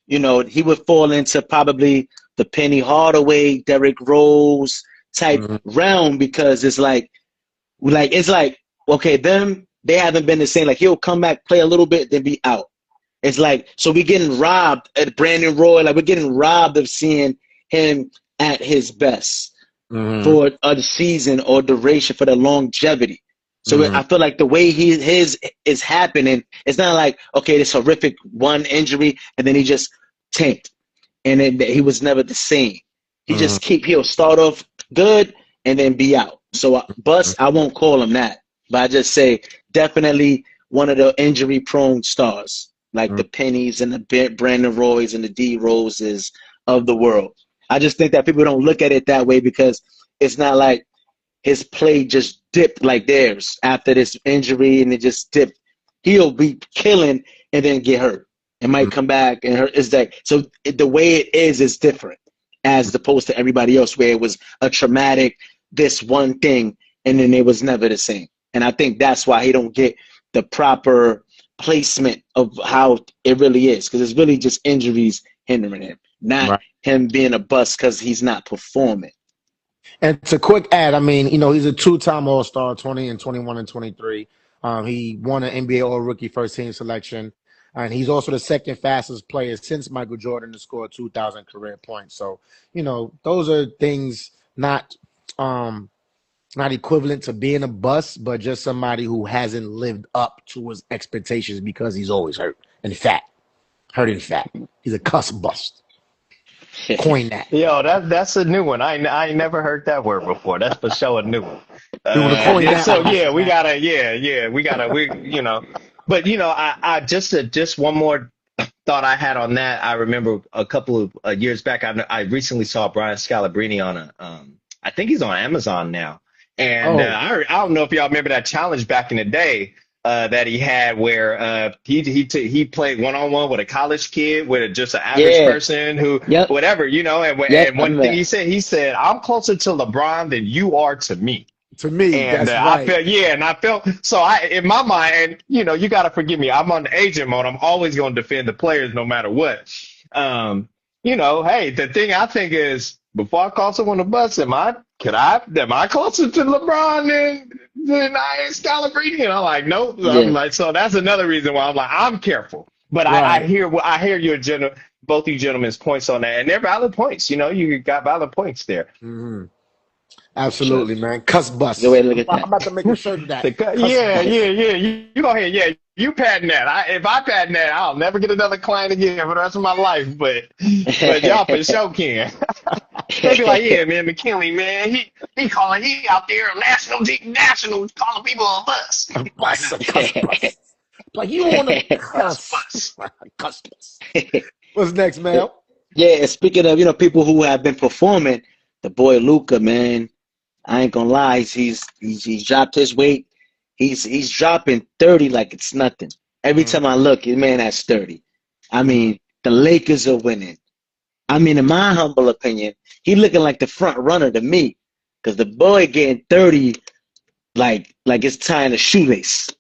he would fall into probably the Penny Hardaway, Derrick Rose type realm, because it's like, okay, they haven't been the same. Like, he'll come back, play a little bit, then be out. It's like, so we're getting robbed at Brandon Roy. Like, we're getting robbed of seeing him at his best for a season or duration, for the longevity. So I feel like the way his is happening, it's not like, okay, this horrific one injury and then he just tanked and then he was never the same. He'll start off good and then be out. So bust, I won't call him that, but I just say definitely one of the injury prone stars, like the Pennies and the Brandon Roys and the D Roses of the world. I just think that people don't look at it that way, because it's not like his play just dipped like theirs after this injury and it just dipped. He'll be killing and then get hurt. It might come back, and it's like so. The way it is different as opposed to everybody else, where it was a traumatic this one thing, and then it was never the same. And I think that's why he don't get the proper placement of how it really is, because it's really just injuries hindering him, not him being a bust because he's not performing. And it's a quick add. I mean, you know, he's a two-time All-Star, 20 and 21 and 23. He won an NBA All-Rookie first team selection. And he's also the second fastest player since Michael Jordan to score 2,000 career points. So, you know, those are things not equivalent to being a bust, but just somebody who hasn't lived up to his expectations because he's always hurt and fat. Hurt and fat. He's a cuss bust. Coin that. Yo, that's a new one. I ain't never heard that word before. That's for sure a new one. So yeah, we gotta, you know. But you know, I just one more thought I had on that. I remember a couple of years back, I recently saw Brian Scalabrine on I think he's on Amazon now, and I don't know if y'all remember that challenge back in the day. That he had where he played one-on-one with a college kid, with just an average person who whatever, you know, and one thing he said, I'm closer to LeBron than you are to me. To me, and that's right. I felt so in my mind, and you know, you got to forgive me, I'm on the agent mode. I'm always going to defend the players no matter what. You know, hey, the thing I think is, before I call someone a bust, am I closer to LeBron than I am Scalabrine? And I'm like, nope. I'm like, so that's another reason why I'm like, I'm careful. But I hear both you gentlemen's points on that, and they're valid points. You know, you got valid points there. Mm-hmm. Absolutely, man. Cuss bust. Look at that. I'm about to make a shirt of that. Yeah. You go ahead. Yeah, you patent that. If I patent that, I'll never get another client again for the rest of my life. But y'all for sure can. They be like, yeah, man, McKinley, man, he out there national calling people a bus. A cuss. Like, you want to cuss. Cuss bust. What's next, man? Yeah, speaking of, you know, people who have been performing, the boy Luka, man, I ain't gonna lie, he's dropped his weight. He's dropping 30 like it's nothing. Every time I look, his man has 30. I mean, the Lakers are winning. I mean, in my humble opinion, he looking like the front runner to me, because the boy getting 30 like it's tying a shoelace.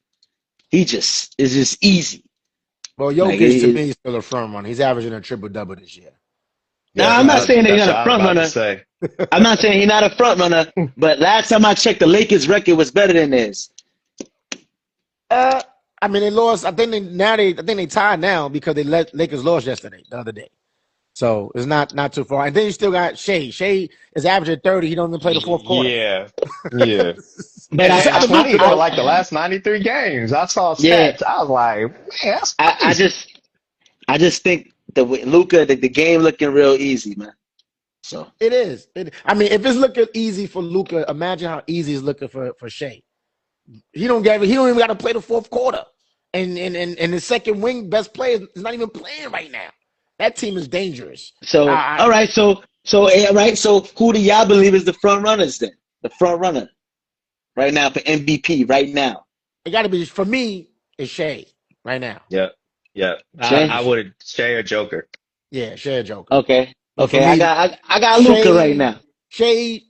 It's just easy. Well, Jokic to me is still a front runner. He's averaging a triple-double this year. No, I'm not saying he's not a front runner. I'm not saying he's not a front runner, but last time I checked, the Lakers' record was better than his. I mean, they lost. I think they tied now because Lakers lost yesterday, the other day. So it's not too far. And then you still got Shea. Shea is averaging 30. He don't even play the fourth quarter. Yeah. But I 20 for like the last 93 games. I saw stats. Yeah. I was like, man, that's crazy. I just think Luka, the game looking real easy, man. So it is. I mean, if it's looking easy for Luka, imagine how easy it's looking for Shea. He don't even got to play the fourth quarter. And the second wing best player is not even playing right now. That team is dangerous. So all right, so who do y'all believe is the front runners then? The front runner right now for MVP right now. It got to be, for me, it's Shea right now. Yeah. I would Shea or Joker. Yeah, Shea or Joker. Okay. Me, I got Luka right now. Shea,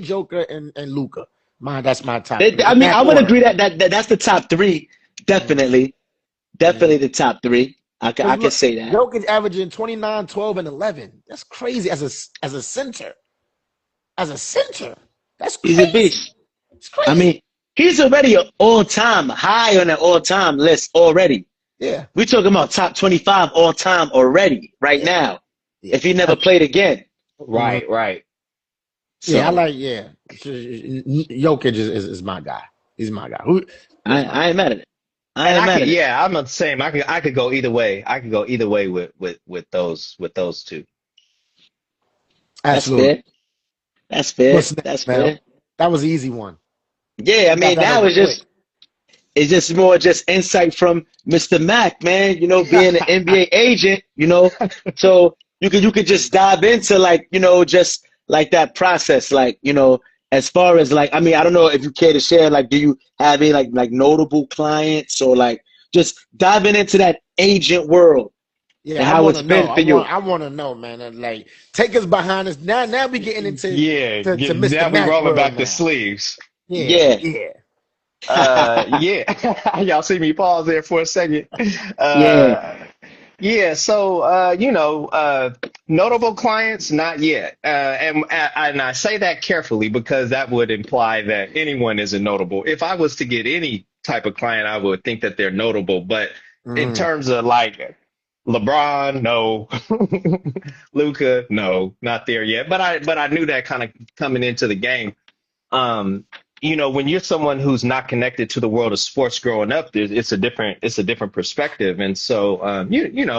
Joker, and Luka. That's my top. I would agree that that's the top three. Definitely the top three. I can say that. Jokic averaging 29, 12, and 11. That's crazy as a center. As a center, that's crazy. He's a beast. It's crazy. I mean, he's already an all-time high on an all-time list already. Yeah, we're talking about top 25 all-time already right now. Yeah. If he never played again. Right. So, yeah, Jokic is my guy. He's my guy. I ain't mad at it. Yeah, I'm the same. I could go either way. I could go either way with those two. Absolutely. That's fair. That's fair. That was an easy one. Yeah, I mean, it's just more just insight from Mr. Mac, man. You know, being an NBA agent, you know, so you could just dive into just like that process, as far as I mean, I don't know if you care to share, do you have any like notable clients or just diving into that agent world Yeah, and I how want it's to know. been for you. I want to know, man. And, like, take us behind us. Now we getting into Yeah, to Mr. now we Mac rolling world back the now. sleeves. Yeah, Yeah. yeah. Yeah, y'all see me pause there for a second. Yeah. Uh, yeah, so notable clients, not yet. And I say that carefully because that would imply that anyone isn't notable. If I was to get any type of client, I would think that they're notable. But in Mm-hmm. terms of like LeBron, no. Luca, no, not there yet. But I knew that kind of coming into the game. um when you're someone who's not connected to the world of sports growing up, it's a different perspective. And so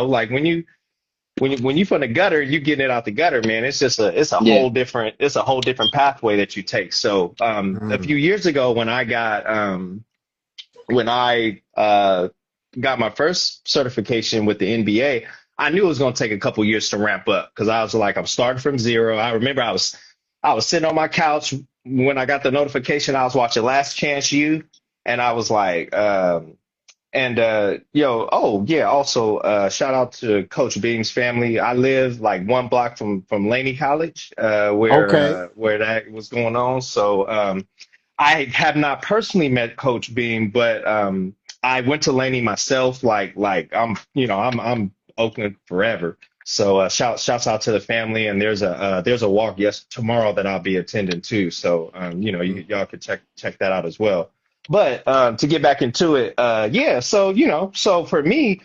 like when you from the gutter, you getting it out the gutter, man, Yeah. it's a whole different pathway that you take. So a Mm-hmm. few years ago when I got my first certification with the NBA, I knew it was going to take a couple years to ramp up because I was like, I'm starting from zero. I remember I was sitting on my couch when I got the notification. I was watching Last Chance U, and I was like, oh yeah, also shout out to Coach Beam's family. I live like one block from Laney College, Okay. where that was going on. So I have not personally met Coach Beam, but I went to Laney myself. Like I'm Oakland forever. So shouts out to the family, and there's a walk tomorrow that I'll be attending too. So y'all could check that out as well. But to get back into it, yeah. So so for me,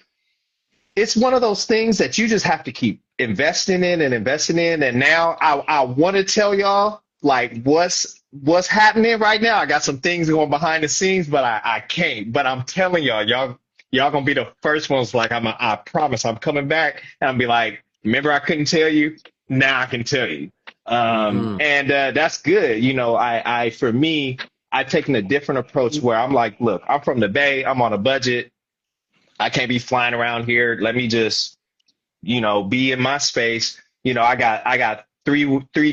it's one of those things that you just have to keep investing in and investing in. And now I want to tell y'all like what's happening right now. I got some things going behind the scenes, but I can't. But I'm telling y'all gonna be the first ones. Like I promise I'm coming back and I'll be like, remember I couldn't tell you? Now I can tell you. Mm-hmm. And that's good. I for me, I've taken a different approach where I'm like, look, I'm from the Bay, I'm on a budget. I can't be flying around here. Let me just, be in my space. I got three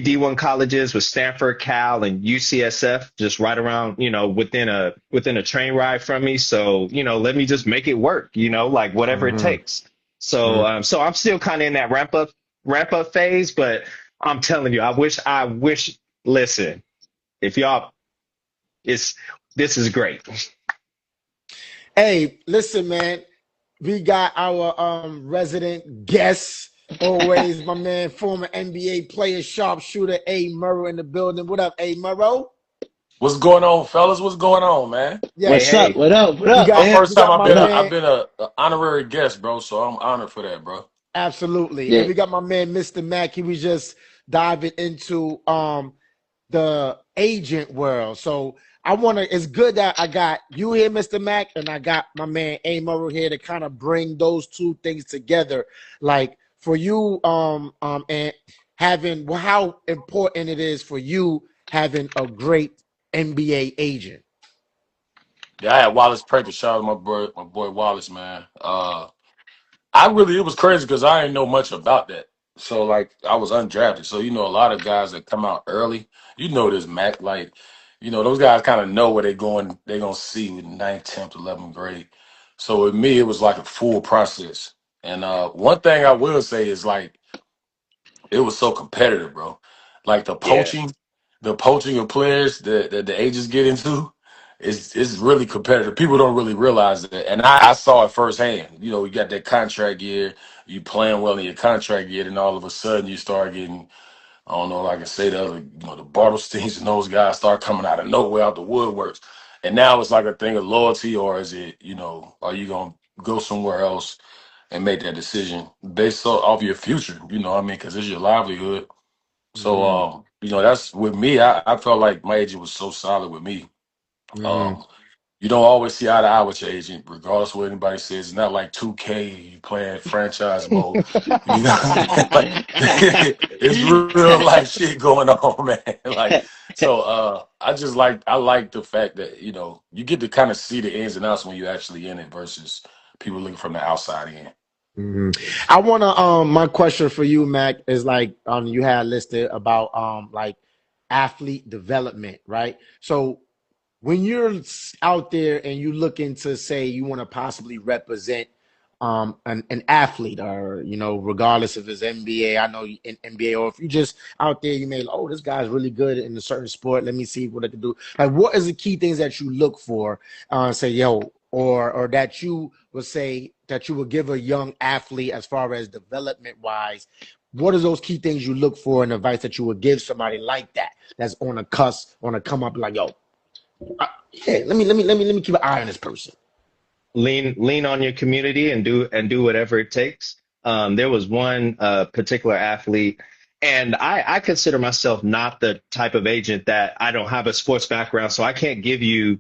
D1 colleges with Stanford, Cal, and UCSF just right around, within a train ride from me. So, let me just make it work, like whatever it Mm-hmm. takes. So I'm still kind of in that ramp up phase, but I'm telling you, I wish, listen, if y'all, it's, this is great. Hey, listen, man. We got our resident guest, always my man, former NBA player, sharpshooter, A. Murrow in the building. What up, A. Murrow? What's going on, fellas? What's going on, man? Hey, What's Yes, up? hey. What up? What we up, got My man? first we time got I've my been What a up? I've man. been a honorary guest, bro. So I'm honored for that, bro. Absolutely. And Yeah. we got my man, Mr. Mack. He was just diving into the agent world. So it's good that I got you here, Mr. Mack, and I got my man A Murrow here to kind of bring those two things together. Like for you, and having how important it is for you having a great NBA agent. Yeah, I had Wallace Purkis. Shout out to my boy Wallace, man. It was crazy because I didn't know much about that. So like I was undrafted. So a lot of guys that come out early, this Mac, like, those guys kind of know where they're gonna see with ninth, 10th, 11th grade. So with me, it was like a full process. And one thing I will say is like it was so competitive, bro. Like Yeah. the poaching of players that the agents get into is really competitive. People don't really realize that, and I saw it firsthand. You got that contract year, you playing well in your contract year, and all of a sudden you start getting, I don't know, like I say, the other, the Bartlesteins and those guys start coming out of nowhere, out the woodworks, and now it's like a thing of loyalty, or is it, are you gonna go somewhere else and make that decision based off your future? You know what I mean? Because it's your livelihood. So, Mm-hmm. that's with me. I felt like my agent was so solid with me. Mm-hmm. Um, you don't always see eye to eye with your agent, regardless of what anybody says. It's not like 2K, you playing franchise mode. Like it's real life shit going on, man. Like, so I like the fact that, you get to kind of see the ins and outs when you actually in it versus people looking from the outside in. Hmm. I wanna my question for you, Mac, is like you had listed about like athlete development, right? So when you're out there and you looking to say you want to possibly represent an athlete, or regardless if it's NBA, I know in NBA, or if you just out there, you may, oh, this guy's really good in a certain sport. Let me see what I can do. Like, what is the key things that you look for? Say, yo, or that you would say that you would give a young athlete as far as development wise. What are those key things you look for, and advice that you would give somebody like that that's on a cusp, on a come up, like, yo, yeah, let me keep an eye on this person. Lean on your community and do whatever it takes. There was one particular athlete, and I consider myself not the type of agent that I don't have a sports background, so I can't give you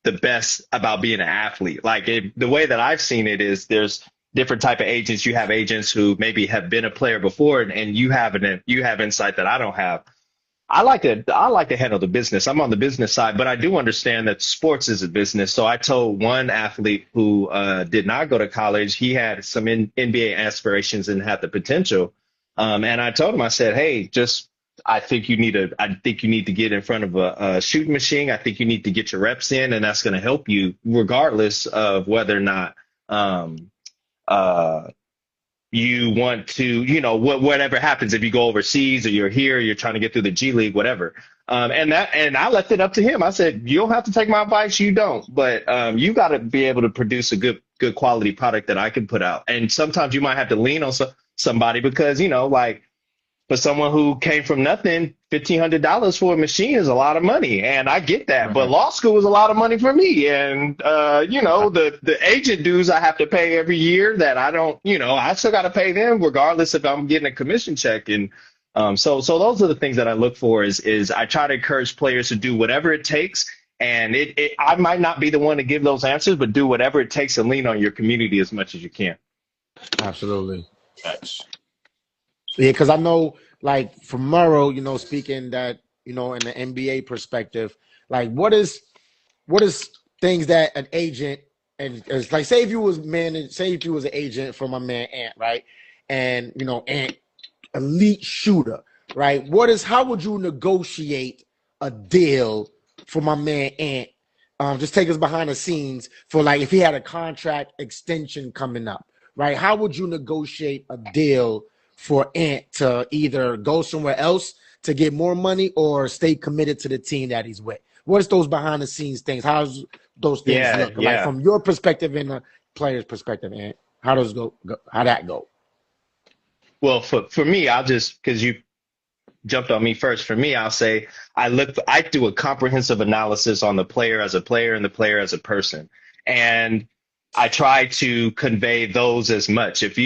the best about being an athlete. Like the way that I've seen it is there's different type of agents. You have agents who maybe have been a player before, and you have insight that I don't have. I like to handle the business. I'm on the business side, but I do understand that sports is a business. So I told one athlete who did not go to college, he had some NBA aspirations and had the potential. And I told him, I said, hey, I think you need to get in front of a shooting machine. I think you need to get your reps in, and that's going to help you regardless of whether or not uh, you want to, whatever happens, if you go overseas or you're here, you're trying to get through the G League, whatever. And I left it up to him. I said, you don't have to take my advice, you don't, but you got to be able to produce a good quality product that I can put out. And sometimes you might have to lean on somebody because, like, for someone who came from nothing, $1,500 for a machine is a lot of money, and I get that. But Mhm. law school was a lot of money for me, and the agent dues I have to pay every year that I don't, I still got to pay them regardless if I'm getting a commission check. And so those are the things that I look for. Is I try to encourage players to do whatever it takes, and I might not be the one to give those answers, but do whatever it takes and lean on your community as much as you can. Absolutely. Facts. Yeah, because I know, like, from Murrow, speaking that, in the NBA perspective, like, what is things that an agent, and it's like, say if you was an agent for my man Ant, right? And Ant, elite shooter, right? How would you negotiate a deal for my man Ant? Just take us behind the scenes for, like, if he had a contract extension coming up, right? How would you negotiate a deal for Ant to either go somewhere else to get more money or stay committed to the team that he's with? What is those behind the scenes things? How's those things Yeah, look like yeah. from your perspective and the player's perspective, Ant? How does go how that go? Well, for me, I'll just because you jumped on me first. For me, I'll say I do a comprehensive analysis on the player as a player and the player as a person. And I try to convey those as much. If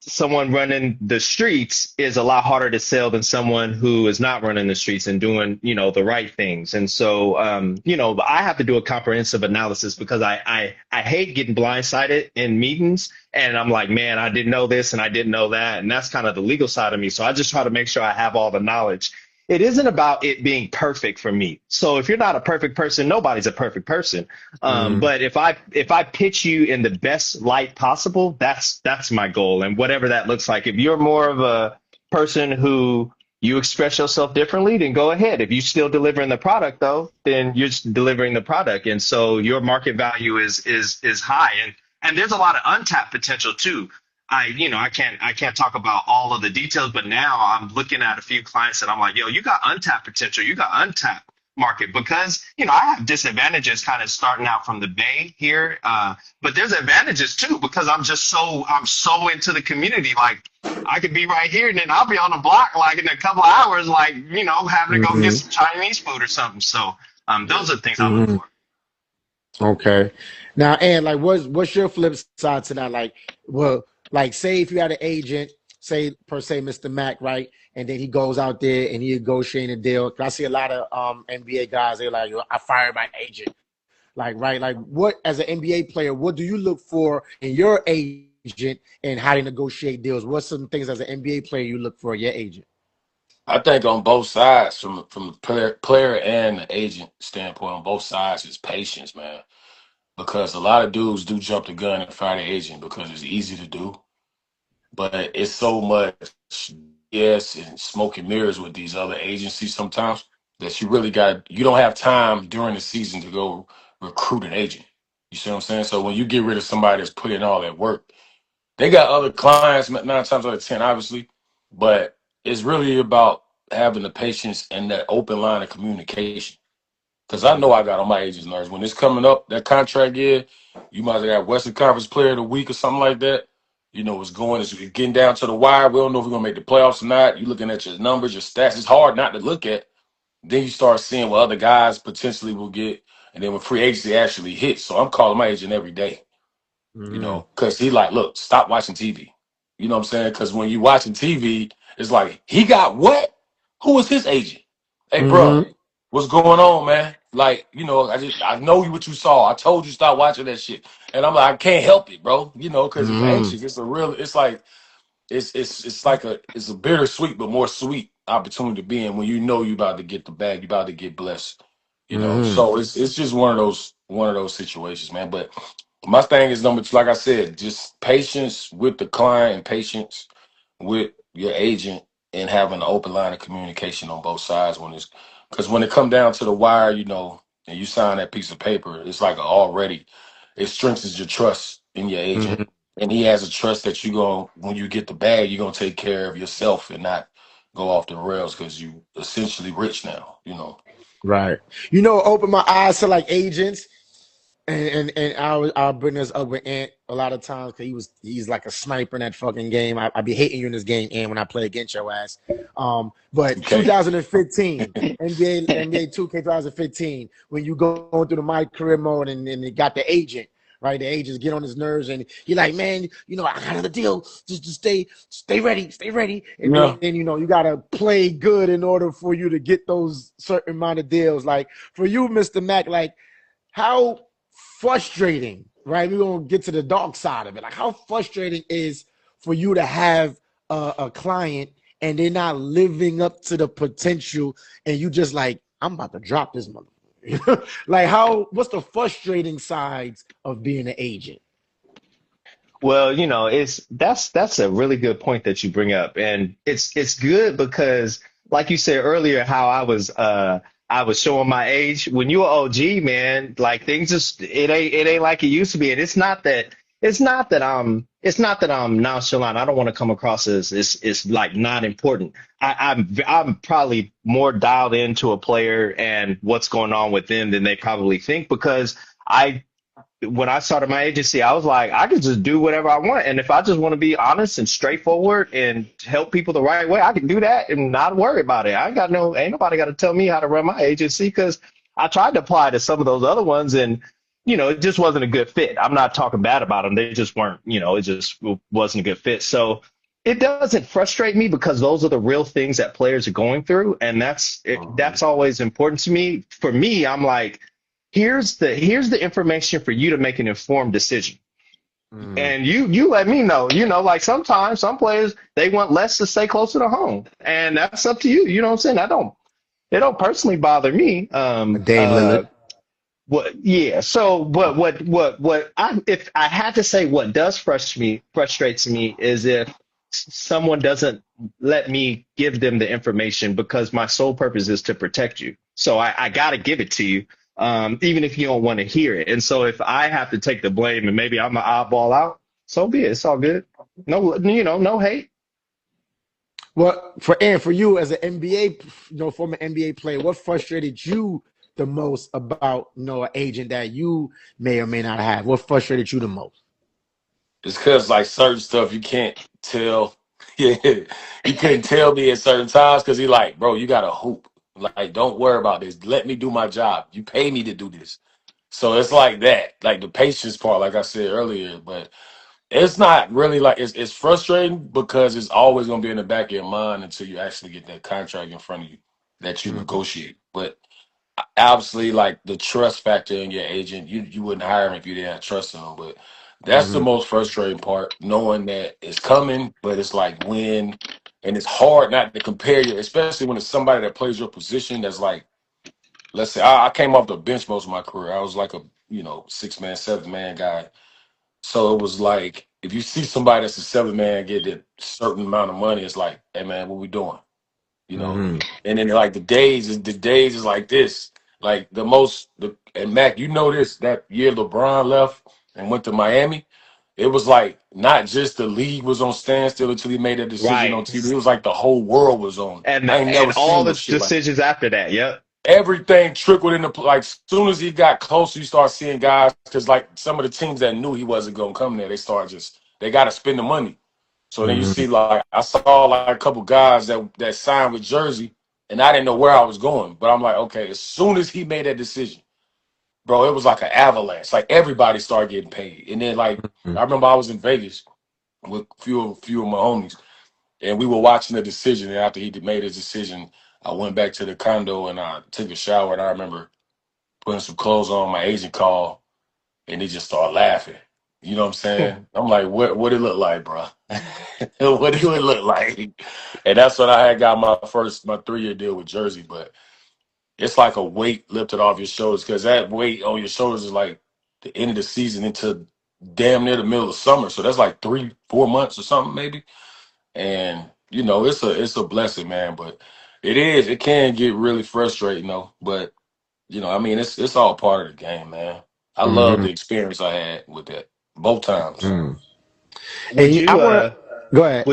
someone running the streets is a lot harder to sell than someone who is not running the streets and doing, the right things. And so, I have to do a comprehensive analysis because I hate getting blindsided in meetings. And I'm like, man, I didn't know this and I didn't know that. And that's kind of the legal side of me. So I just try to make sure I have all the knowledge. It isn't about it being perfect for me. So if you're not a perfect person, nobody's a perfect person. Mm-hmm. But if I pitch you in the best light possible, that's my goal. And whatever that looks like. If you're more of a person who you express yourself differently, then go ahead. If you're still delivering the product though, then you're just delivering the product. And so your market value is high. And there's a lot of untapped potential too. I can't talk about all of the details, but now I'm looking at a few clients that I'm like, yo, you got untapped potential, you got untapped market because I have disadvantages kind of starting out from the Bay here, but there's advantages too because I'm so into the community. Like I could be right here and then I'll be on the block like in a couple of hours, like having to go get Mm-hmm. some Chinese food or something. So those are the things I look Mm-hmm. for. Okay. Now, and like, what's your flip side to that? Like, well, like, say if you had an agent, say per se, Mr. Mack, right, and then he goes out there and he negotiating a deal. I see a lot of NBA guys. They're like, I fired my agent. Like, right, like, what as an NBA player, what do you look for in your agent and how they negotiate deals? What's some things as an NBA player you look for in your agent? I think on both sides, from the player and the agent standpoint, on both sides is patience, man. Because a lot of dudes do jump the gun and fire the agent because it's easy to do, but it's so much yes and smoke and mirrors with these other agencies sometimes that you don't have time during the season to go recruit an agent. You see what I'm saying? So when you get rid of somebody that's putting in all that work, they got other clients, 9 times out of 10, obviously, but it's really about having the patience and that open line of communication. Because I know I got on my agent's nerves. When it's coming up, that contract year, you might have got Western Conference Player of the Week or something like that. You know, it's getting down to the wire. We don't know if we're going to make the playoffs or not. You're looking at your numbers, your stats. It's hard not to look at. Then you start seeing what other guys potentially will get. And then when free agency actually hits. So I'm calling my agent every day, you Mm-hmm. know, because he like, look, stop watching TV. You know what I'm saying? Because when you watching TV, it's like, he got what? Who was his agent? Hey, bro, Mm-hmm. what's going on, man? Like, you know, I know what you saw. I told you stop watching that shit. And I'm like, I can't help it, bro. You know, because it's Mm-hmm. anxious. It's like it's like it's a bittersweet but more sweet opportunity to be in when you know you about to get the bag, you about to get blessed. You know, Mm-hmm. so it's just one of those situations, man. But my thing is number two, like I said, just patience with the client and patience with your agent and having an open line of communication on both sides when it's because when it come down to the wire, you know, and you sign that piece of paper, it's like already it strengthens your trust in your agent. Mm-hmm. And he has a trust that you go when you get the bag, you're gonna take care of yourself and not go off the rails because you essentially rich now, you know. Right. You know, open my eyes to like agents. And I'll bring this up with Ant a lot of times because he's like a sniper in that fucking game. I be hating you in this game, Ant, when I play against your ass. But Okay. 2015 NBA 2K 2015 when you going through the my career mode and you got the agent. Right, the agents get on his nerves, and you're like, man, you know, I got another deal. Just stay ready. And Yeah. then you know, you gotta play good in order for you to get those certain amount of deals. Like for you, Mr. Mack, like how frustrating, right? We're gonna get to the dark side of it. Like how frustrating is for you to have a client and they're not living up to the potential, and you just like, I'm about to drop this mother. Like what's the frustrating sides of being an agent? Well, you know, that's a really good point that you bring up. And it's good because like you said earlier, how I was showing my age. When you're OG, man, like things just it ain't like it used to be. And it's not that I'm nonchalant. I don't want to come across as it's like not important. I'm probably more dialed into a player and what's going on with them than they probably think because I when I started my agency, I was like, I can just do whatever I want. And if I just want to be honest and straightforward and help people the right way, I can do that and not worry about it. Ain't nobody got to tell me how to run my agency because I tried to apply to some of those other ones and, you know, it just wasn't a good fit. I'm not talking bad about them. They just weren't, you know, it just wasn't a good fit. So it doesn't frustrate me because those are the real things that players are going through. And that's always important to me. For me, I'm like, here's the information for you to make an informed decision. Mm, And you let me know. You know, like sometimes some players they want less to stay closer to home, and that's up to you. You know what I'm saying? It don't personally bother me. Dame Lillard. What? Yeah. So, but what I if I had to say what does frustrates me is if someone doesn't let me give them the information because my sole purpose is to protect you. So I got to give it to you, even if you don't want to hear it. And so if I have to take the blame and maybe I'm an oddball out, so be it. It's all good. No, no hate. Well, for you as an NBA, former NBA player, what frustrated you the most about an agent that you may or may not have? What frustrated you the most? It's because like certain stuff you can't tell. Yeah, you couldn't tell me at certain times because he like, bro, you got to hoop. Like, don't worry about this. Let me do my job. You pay me to do this. So it's like that, like the patience part, like I said earlier. But it's not really like it's frustrating because it's always gonna be in the back of your mind until you actually get that contract in front of you that you Mm-hmm. negotiate. But obviously like the trust factor in your agent, you wouldn't hire him if you didn't have trust in him. But that's the Mm-hmm. most frustrating part, knowing that it's coming, but it's like when, and it's hard not to compare you, especially when it's somebody that plays your position that's like, let's say I came off the bench most of my career. I was like a 6 man, 7 man guy. So it was like if you see somebody that's a 7 man get a certain amount of money, it's like, hey man, what we doing? You know? Mm-hmm. And then like the days is like this. Like and Mac, you know this, that year LeBron left and went to Miami, it was like not just the league was on standstill until he made a decision on Right. TV. It was like the whole world was on. And I ain't never all seen no the shit like decisions after that. Yep. everything trickled into like soon as he got closer, you start seeing guys because like some of the teams that knew he wasn't gonna come there, they got to spend the money. So then you Mhm. see like I saw like a couple guys that signed with Jersey, and I didn't know where I was going, but I'm like, okay, as soon as he made that decision, bro, it was like an avalanche. Like everybody started getting paid, and then like I remember I was in Vegas with few of my homies, and we were watching the decision. And after he made his decision, I went back to the condo and I took a shower, and I remember putting some clothes on. My agent called, and he just started laughing. You know what I'm saying? I'm like, what it look like, bro? What do it look like? And that's when I had got my 3-year deal with Jersey. But it's like a weight lifted off your shoulders because that weight on your shoulders is like the end of the season into damn near the middle of summer. So that's like 3-4 months or something maybe. And you know, it's a blessing, man. But it can get really frustrating though. But you know, I mean, it's all part of the game, man. I love Mhm. the experience I had with that both times. Mhm. Would And I you want to go ahead.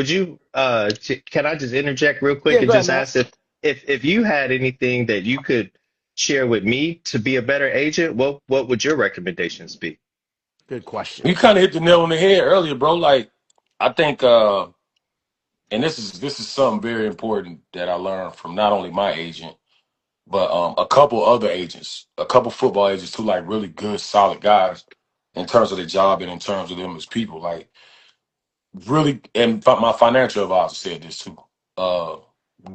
can I just interject real quick Yeah, and go ahead, just Matt. ask if you had anything that you could share with me to be a better agent, what would your recommendations be? Good question. You kind of hit the nail on the head earlier, bro. Like, I think, and this is something very important that I learned from not only my agent, but a couple other agents, a couple football agents who like really good, solid guys in terms of their job and in terms of them as people. Like, really, and my financial advisor said this too. Uh,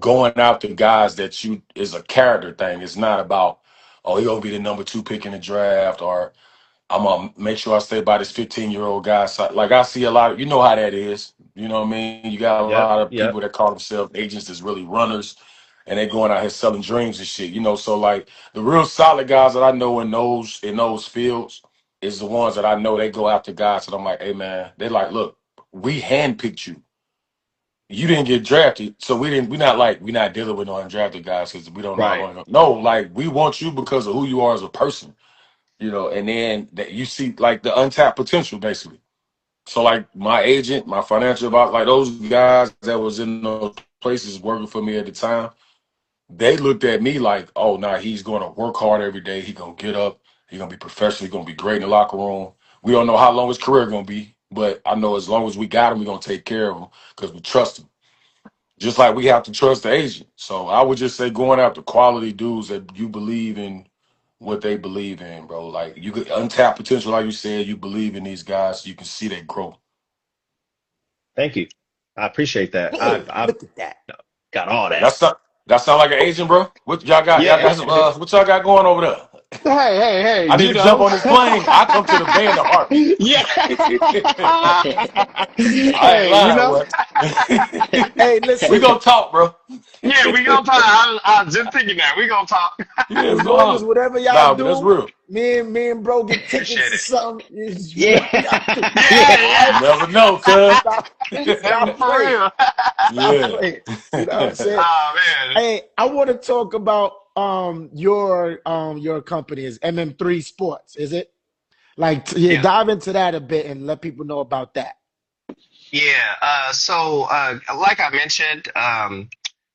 Going after guys that you is a character thing. It's not about, oh, he gonna be the number 2 pick in the draft, or I'm gonna make sure I stay by this 15-year-old guy. So, like I see a lot of, you know how that is. You know what I mean? You got a Yep, lot of people yep, that call themselves agents that's really runners, and they going out here selling dreams and shit. You know, so like the real solid guys that I know in those fields is the ones that I know they go after guys that I'm like, hey man, they like, look, we handpicked you. You didn't get drafted, so we're not dealing with no undrafted guys because we don't know how right. long. No, like we want you because of who you are as a person, you know, and then that you see like the untapped potential basically. So like my agent, my financial advisor, like those guys that was in those places working for me at the time, they looked at me like, oh nah, he's gonna work hard every day, he gonna get up, he gonna be professional, he gonna be great in the locker room. We don't know how long his career gonna be, but I know as long as we got him, we're gonna take care of him because we trust him. Just like we have to trust the agent. So I would just say going after quality dudes that you believe in what they believe in, bro. Like you could untapped potential, like you said, you believe in these guys, you can see they grow. Thank you. I appreciate that. Hey, I've look at that. got all that. That sound like an agent, bro. What y'all got? Y'all Yeah. got some what y'all got going over there? Hey, I need you to jump know. on this plane. I come to the bay in a heartbeat. Yeah. I ain't Hey, you lying, know. boy. Hey, We listen. gonna talk, bro. Yeah, we gonna talk. I was just thinking that we gonna talk. Yeah, we As gonna long as holler. whatever y'all Nah, but that's do, real. me and bro get tickets Appreciate or it. something. Is Yeah. whatever y'all do. Yeah, Yeah. All You right? yeah. never know, cuz. Stop, stop For playing. real. Stop Yeah. playing. You know what I'm saying? Oh man. Hey, I want to talk about your company is MM3 Sports, is it? Like yeah, Yeah. dive into that a bit and let people know about that. Yeah. Like I mentioned,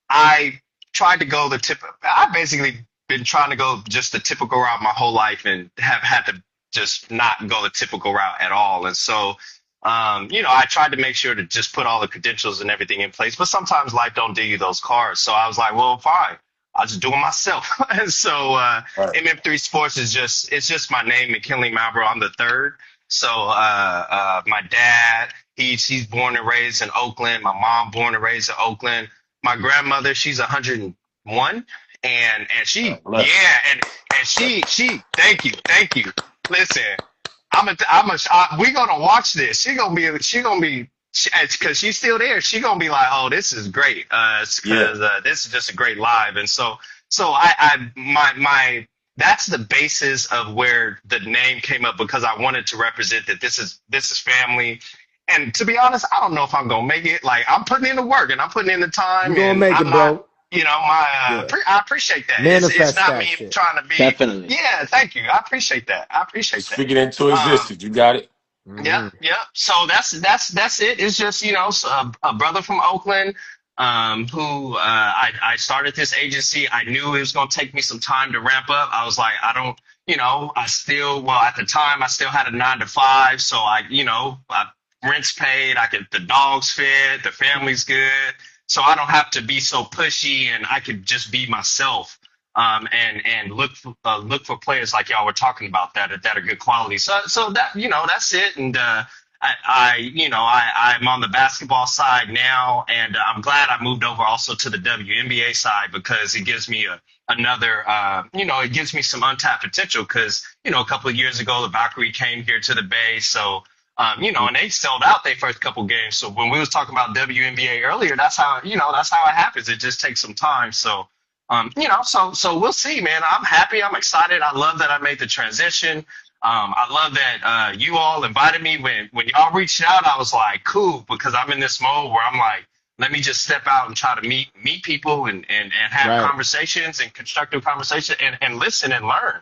I tried to go the tip. I basically been trying to go just the typical route my whole life and have had to just not go the typical route at all. And so, I tried to make sure to just put all the credentials and everything in place. But sometimes life don't deal you those cards. So I was like, well, fine. I'll just do it myself. And so Right. MM3 Sports is just my name, McKinley Malbro. I'm the third. So my dad, he's born and raised in Oakland. My mom born and raised in Oakland. My grandmother, she's 101, and she, Bless. yeah, and thank you. Listen, we gonna watch this. She gonna be because she's still there. She gonna be like, oh, this is great. Yeah. Because this is just a great live. And so my that's the basis of where the name came up because I wanted to represent that this is family. And to be honest, I don't know if I'm gonna make it. Like I'm putting in the work and I'm putting in the You time, gonna and make I'm it, not. bro. Yeah. I appreciate that. It's Manifest not that me shit. trying to be. Definitely. Yeah, thank you. I appreciate that. I appreciate that. Speak it into Um, existence. You got it. yeah, Hmm. yeah. So that's it. It's just a brother from Oakland, who I started this agency. I knew it was gonna take me some time to ramp up. I was like, I don't, I still, well, at the time I still had a 9 to 5, so rent's paid, the dogs fed, the family's good, so I don't have to be so pushy, and I could just be myself. And look for players like y'all were talking about that are good quality. So that that's it. And I'm on the basketball side now, and I'm glad I moved over also to the WNBA side because it gives me another it gives me some untapped potential because a couple of years ago the Valkyrie came here to the Bay, so and they sold out their first couple games. So when we was talking about WNBA earlier, that's how it happens. It just takes some time. So so we'll see, man. I'm happy. I'm excited. I love that I made the transition. I love that you all invited me when y'all reached out. I was like, cool, because I'm in this mode where I'm like, let me just step out and try to meet people and have Right. conversations and constructive conversation and listen and learn.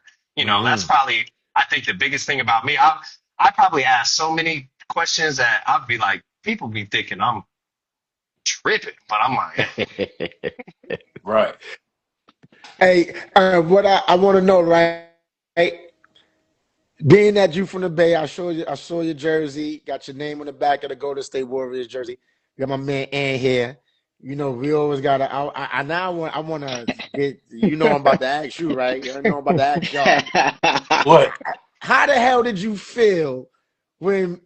Hmm. That's probably, I think, the biggest thing about me. I probably ask so many questions that I'd be like, people be thinking I'm tripping, but I'm like, Right. Hey, what I want to know, right? Being that you from the Bay, I saw your jersey, got your name on the back of the Golden State Warriors jersey. You got my man Ant here. We always gotta. I now want to get. I'm about to ask you, right? You know I'm about to ask y'all. What? How the hell did you feel when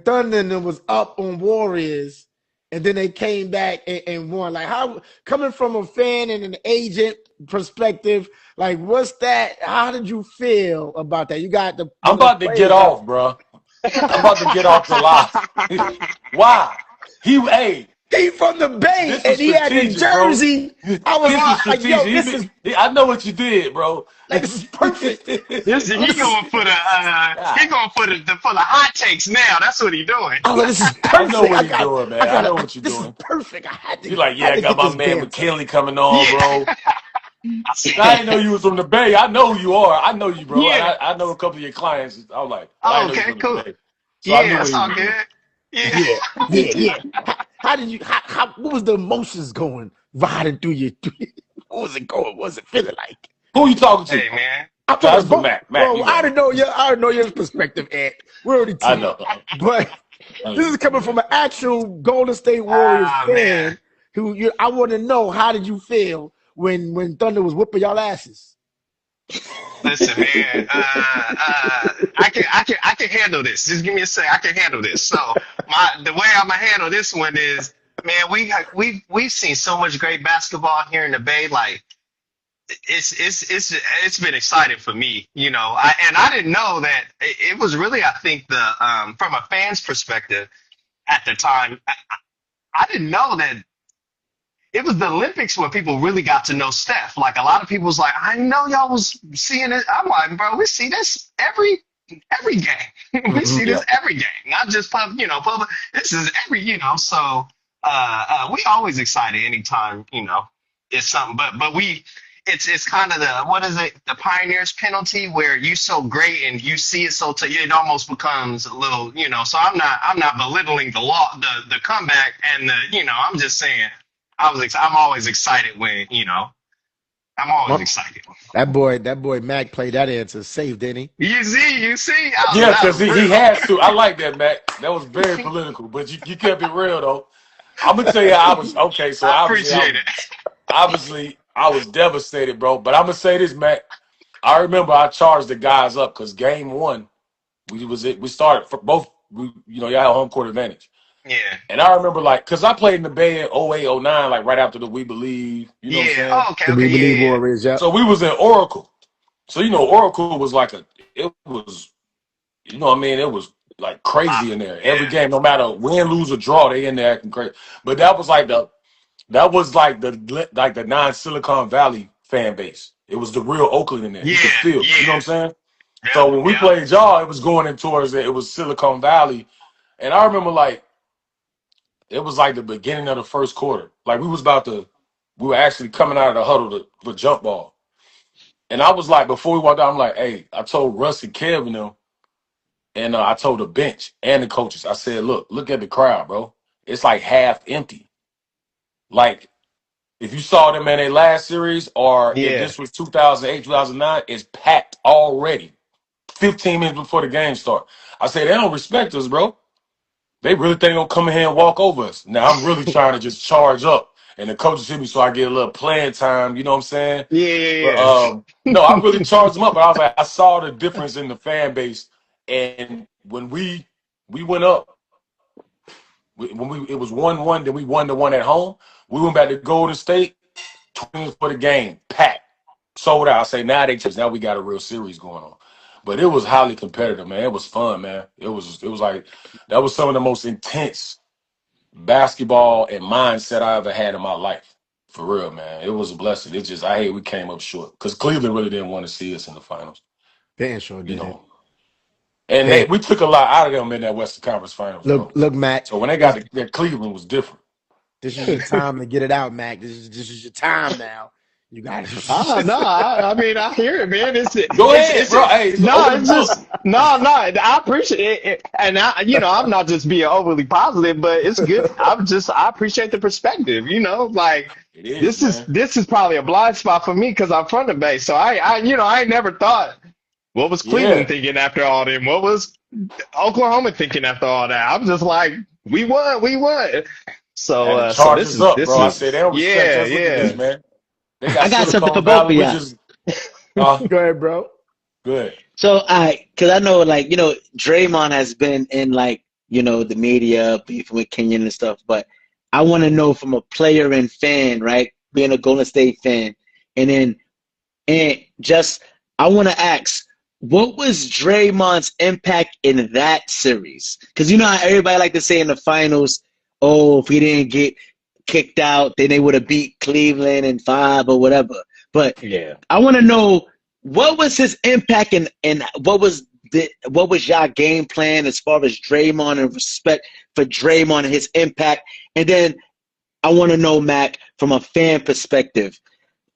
Thunder and them was up on Warriors, and then they came back and won? Like, how, coming from a fan and an agent perspective, like, what's that? How did you feel about that? You got I'm the about to get players out. off, bro. I'm about to get off the lot. Why? Hey, He from the Bay this and was he had the strategic, bro. jersey. I was This was like, yo, strategic. this is I know what you did, bro. this is perfect. he This is going for the he God, going for the hot takes now. That's what he doing. I was like, this is I know perfect. what he's doing, man. I know what you're This is doing. perfect. You're like, yeah, had I to got get my this man banter. McKinley coming on, bro. Yeah. I said, I didn't know you was from the Bay. I know who you are. I know you, bro. And yeah. I know a couple of your clients. I was like, but I Oh, didn't know you okay, from the cool. Bay. So I knew Yeah, what it's he all was good. doing. Yeah. Yeah, yeah, yeah. How did you? What was the emotions going riding through you? What was it going? What was it feeling like? Who you talking to? Hey, man. I'm No, talking that's to for both. Mac. Mac, Well, you know. I didn't know your perspective, Ed. We're already I team, know. but I know this is you from coming there. from an actual Golden State Warriors Ah, man. fan I want to know, how did you feel when Thunder was whooping y'all asses? Listen, man. I can handle this. Just give me a sec. I can handle this. So the way I'm gonna handle this one is, man, we've seen so much great basketball here in the Bay. Like it's been exciting for me, I didn't know that it was really, I think, the from a fan's perspective at the time, I didn't know that it was the Olympics when people really got to know Steph. Like, a lot of people was like, I know y'all was seeing it. I'm like, bro, we see this every game. We Hmm. see this Yeah. every game, not just public. This is so we always excited anytime, it's something. But it's kind of the, what is it, the Pioneers penalty, where you so great and you see it it almost becomes a little, so I'm not belittling the law, the comeback, and I'm just saying I'm always excited when, I'm always excited. That boy Mac played that answer safe, didn't he? You see, Yeah, that because was he real. has to. I like that, Mac. That was very political, but you kept it real, though. I'm going to tell you, I was, okay, so I appreciate it. obviously, I was devastated, bro. But I'm going to say this, Mac. I remember I charged the guys up because game one, we started for both, y'all had home court advantage. Yeah, And I remember, like, because I played in the Bay in 08, '09, like right after the We Believe, you know what I'm yeah. saying? Oh, okay, The We okay, Believe yeah, Warriors, yep. So we was in Oracle. So, Oracle was it was, what I mean? It was like yeah. crazy in there. Every Yeah, game, no matter win, lose, or draw, they in there acting crazy. But that was like the non-Silicon Valley fan base. It was the real Oakland in there. You could yeah, feel, you know what yeah. I'm saying? Yep, So when we yep. played y'all, it was going in towards it. It was Silicon Valley. And I remember, like, it was like the beginning of the first quarter. Like, we was about to We were actually coming out of the huddle for jump ball. And I was like, before we walked out, I'm like, hey, I told Russ and Kevin them, and I told the bench and the coaches, I said, look at the crowd, bro. It's like half empty. Like, if you saw them in their last series, or if Yeah. this was 2008, 2009, it's packed already. 15 minutes before the game start. I say, they don't respect us, bro. They really think they're going to come in here and walk over us. Now, I'm really trying to just charge up. And the coaches hit me so I get a little playing time, you know what I'm saying? Yeah, But yeah, no, I really charged them up. But I was like, I saw the difference in the fan base. And when we went up, it was 1-1, then we won the one at home. We went back to Golden State, 20 minutes for the game, packed, sold out. I say, now we got a real series going on. But it was highly competitive, man. It was fun, man. It was like, that was some of the most intense basketball and mindset I ever had in my life. For real, man. It was a blessing. It's just, I hate we came up short because Cleveland really didn't want to see us in the finals, Dan sure you didn't. know. And Hey, we took a lot out of them in that Western Conference Finals, bro. look, Mac. So when they got This that Cleveland was different. this is your time to get it out, Mac. This is your time now. You got Ah, no, it. I mean, I hear it, man. Go ahead, bro. Hey, No, open the it's book. just, no. I appreciate it. And I'm not just being overly positive, but it's good. I appreciate the perspective, like It is, man. this is probably a blind spot for me because I'm from the Bay. So I ain't never thought, what was Cleveland Yeah. thinking after all them? What was Oklahoma thinking after all that? I'm just like, we won. And the So this Chargers is, up, bro. I said they don't respect yeah, us. Look at this, yeah. man. They I got got something for Silicon both of Valley, which y'all. is Go ahead, bro. good. So because I know, like, Draymond has been in, like, the media beefing with Kenyon and stuff, but I want to know from a player and fan, right? Being a Golden State fan, and just I want to ask, what was Draymond's impact in that series? Because how everybody like to say in the finals, oh, if he didn't get kicked out, then they would have beat Cleveland in 5 or whatever. But Yeah. I want to know, what was his impact, and what was y'all game plan as far as Draymond and respect for Draymond and his impact? And then I want to know, Mac, from a fan perspective,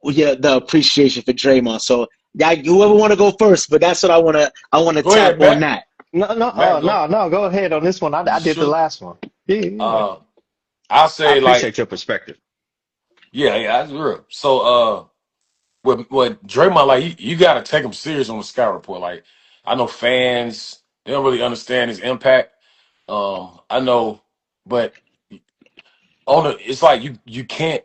the appreciation for Draymond. So y'all, whoever want to go first, but that's what I want to Go tap ahead, on Matt. that. Matt, go. No. Go ahead on this one. I did the Sure. last one. Yeah. I'll I say, like, appreciate your perspective. yeah, that's real. So with Draymond, like, you got to take him serious on the scout report. Like, I know fans, they don't really understand his impact. I know, but it's like you can't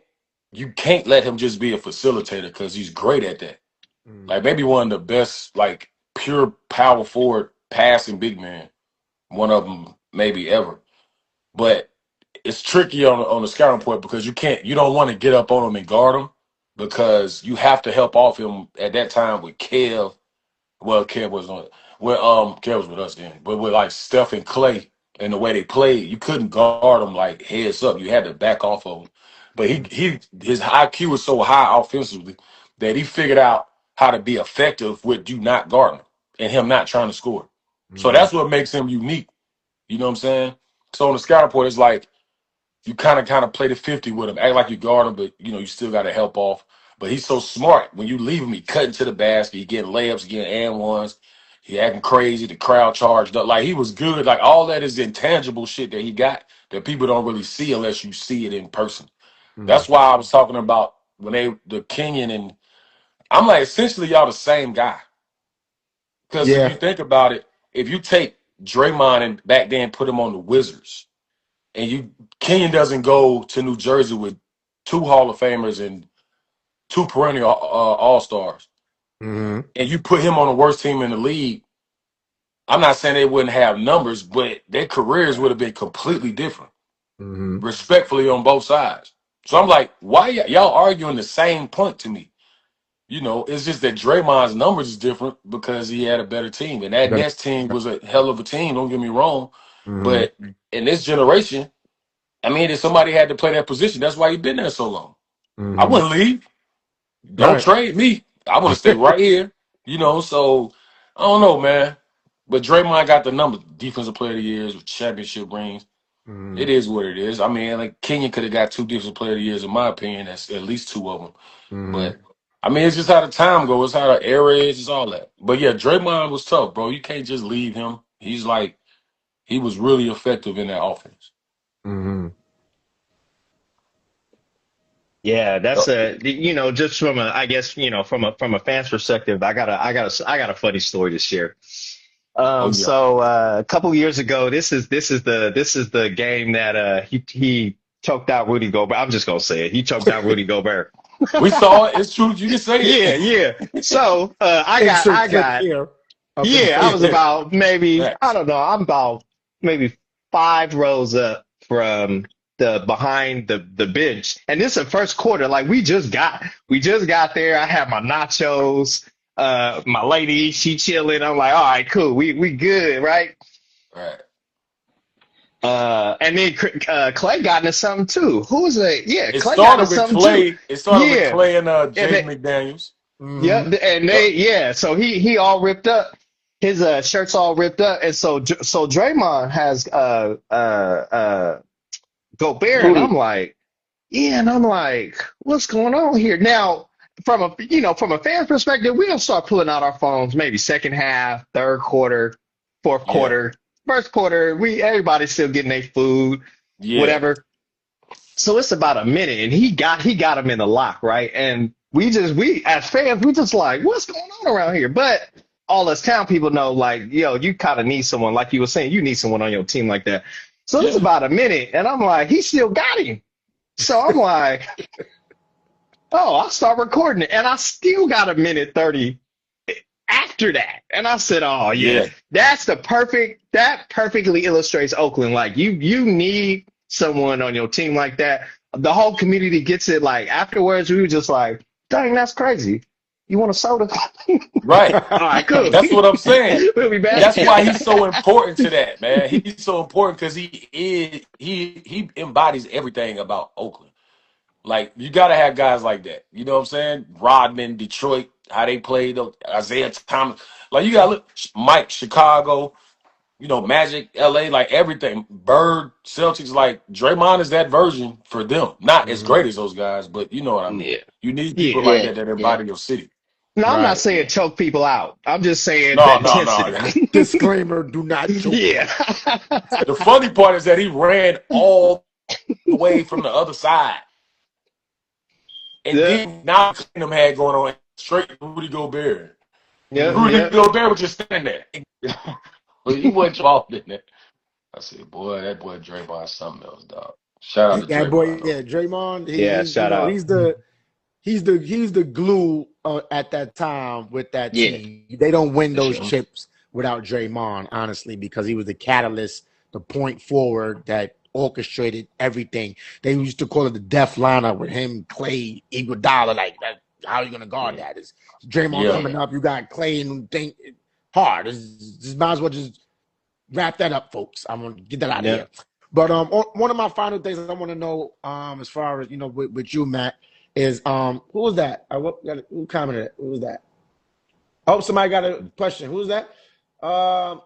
let him just be a facilitator because he's great at that. Like, maybe one of the best, like, pure power forward passing big man, one of them maybe ever. But it's tricky on the scouting report because you don't want to get up on him and guard him because you have to help off him at that time with Kev. Well, Kev was on. Well, Kev was with us then, but with, like, Steph and Clay and the way they played, you couldn't guard them like heads up. You had to back off of him. But his IQ was so high offensively that he figured out how to be effective with you not guarding him and him not trying to score. So that's what makes him unique. You know what I'm saying? So on the scout report, it's like you kind of play the 50 with him, act like you guard him, but you still got to help off. But he's so smart. When you leave him, he cutting to the basket, he getting layups, he getting and ones, he acting crazy, the crowd charged up. Like, he was good. Like, all that is intangible shit that he got that people don't really see unless you see it in person. That's why I was talking about when the Kenyon, and I'm like, essentially y'all the same guy. Because if you Yeah. think about it, if you take Draymond and back then put him on the Wizards, and Kenyon doesn't go to New Jersey with 2 Hall of Famers and 2 perennial All Stars, Mm-hmm. and you put him on the worst team in the league, I'm not saying they wouldn't have numbers, but their careers would have been completely different, Mm-hmm. respectfully on both sides. So I'm like, why y'all arguing the same point to me? It's just that Draymond's numbers is different because he had a better team, and that Better. Nets team was a hell of a team. Don't get me wrong, Mm-hmm. but in this generation, I mean, if somebody had to play that position, that's why you've been there so long. I Mm-hmm. wouldn't leave. Don't Right. trade me. I want to stay right here. So I don't know, man. But Draymond got the number, defensive player of the years with championship rings. Mm-hmm. It is what it is. I mean, like Kenya could have got 2 Defensive Player of the Years, in my opinion. That's at least 2 of them. Mm-hmm. But I mean, it's just how the time goes. It's how the era is. It's all that. But yeah, Draymond was tough, bro. You can't just leave him. He was really effective in that offense. Mm-hmm. Yeah, that's Oh, just from I guess, from a fan's perspective, I got a funny story to share. oh yeah. So a couple of years ago, this is the game that he choked out Rudy Gobert. I'm just gonna say it. He choked out Rudy Gobert. We saw it. It's true. You can say Yeah, it. yeah. So Insert I clip got here of him yeah, I was choking. Yeah. about maybe, I Facts. don't know, I'm about maybe 5 rows up from the behind the bench. And this is the first quarter. Like we just got there. I had my nachos, my lady, she chilling. I'm like, all right, cool. We good, right? Right. And then Clay got into something too. Who was it? Yeah, It Clay got into started with something too. Clay. It started with Yeah. Clay and And Jaden McDaniels. yeah, Mm-hmm. and Yep. so he all ripped up. His shirt's all ripped up, and so Draymond has Gobert, and Rudy. I'm like, what's going on here? Now, from a fan perspective, we don't start pulling out our phones maybe second half, third quarter, fourth Yeah. quarter, first quarter. Everybody's still getting their food, Yeah. whatever. So it's about a minute, and he got him in the lock, right? And we as fans, we just like, what's going on around here? But all us town people know, like, yo, you kind of need someone, like you were saying, you need someone on your team like that. So it's Yeah. about a minute, and I'm like, he still got him. So I'm like, oh, I'll start recording it, and I still got a minute 30 after that. And I said, oh yeah, Yeah. that perfectly illustrates Oakland. Like you need someone on your team like that. The whole community gets it. Like afterwards, we were just like, dang, that's crazy. You want a soda? Right. All right, cool. That's what I'm saying. We'll be back. That's why he's so important to that, man. He's so important because he embodies everything about Oakland. Like you gotta have guys like that. You know what I'm saying? Rodman, Detroit, how they played, Isaiah Thomas. Like you gotta look Mike, Chicago, Magic, LA, like everything. Bird, Celtics, like Draymond is that version for them. Not as Mm-hmm. great as those guys, but you know what I mean. Yeah, You need people yeah. like Yeah, that yeah. embody your city. No, I'm not Right. saying choke people out. I'm just saying the No, no, no. intensity. Disclaimer: do not choke Yeah. people. The funny part is that he ran all the way from the other side. And Yeah. then now them had going on straight to Rudy Gobert. Yeah. Mm-hmm. Rudy Yeah. Gobert was just standing there. Well, he wasn't involved in that. I said, boy, that boy Draymond something else, dog. Shout out to That boy, Draymond, though. yeah, Draymond. Yeah. Shout out. He's the glue at that time with that Yeah, team. They don't win for those sure. chips without Draymond, honestly, because he was the catalyst, the point forward that orchestrated everything. They used to call it the death lineup with him, Clay, Iguodala. Like that, how are you gonna guard that? Is Draymond Yeah. coming up? You got Clay and think hard. Just might as well just wrap that up, folks. I'm gonna get that out of Yeah. here. But one of my final things I want to know, as far as with you, Matt, is who was that? Who commented? Who was that? Oh, somebody got a question. Who was that? Um,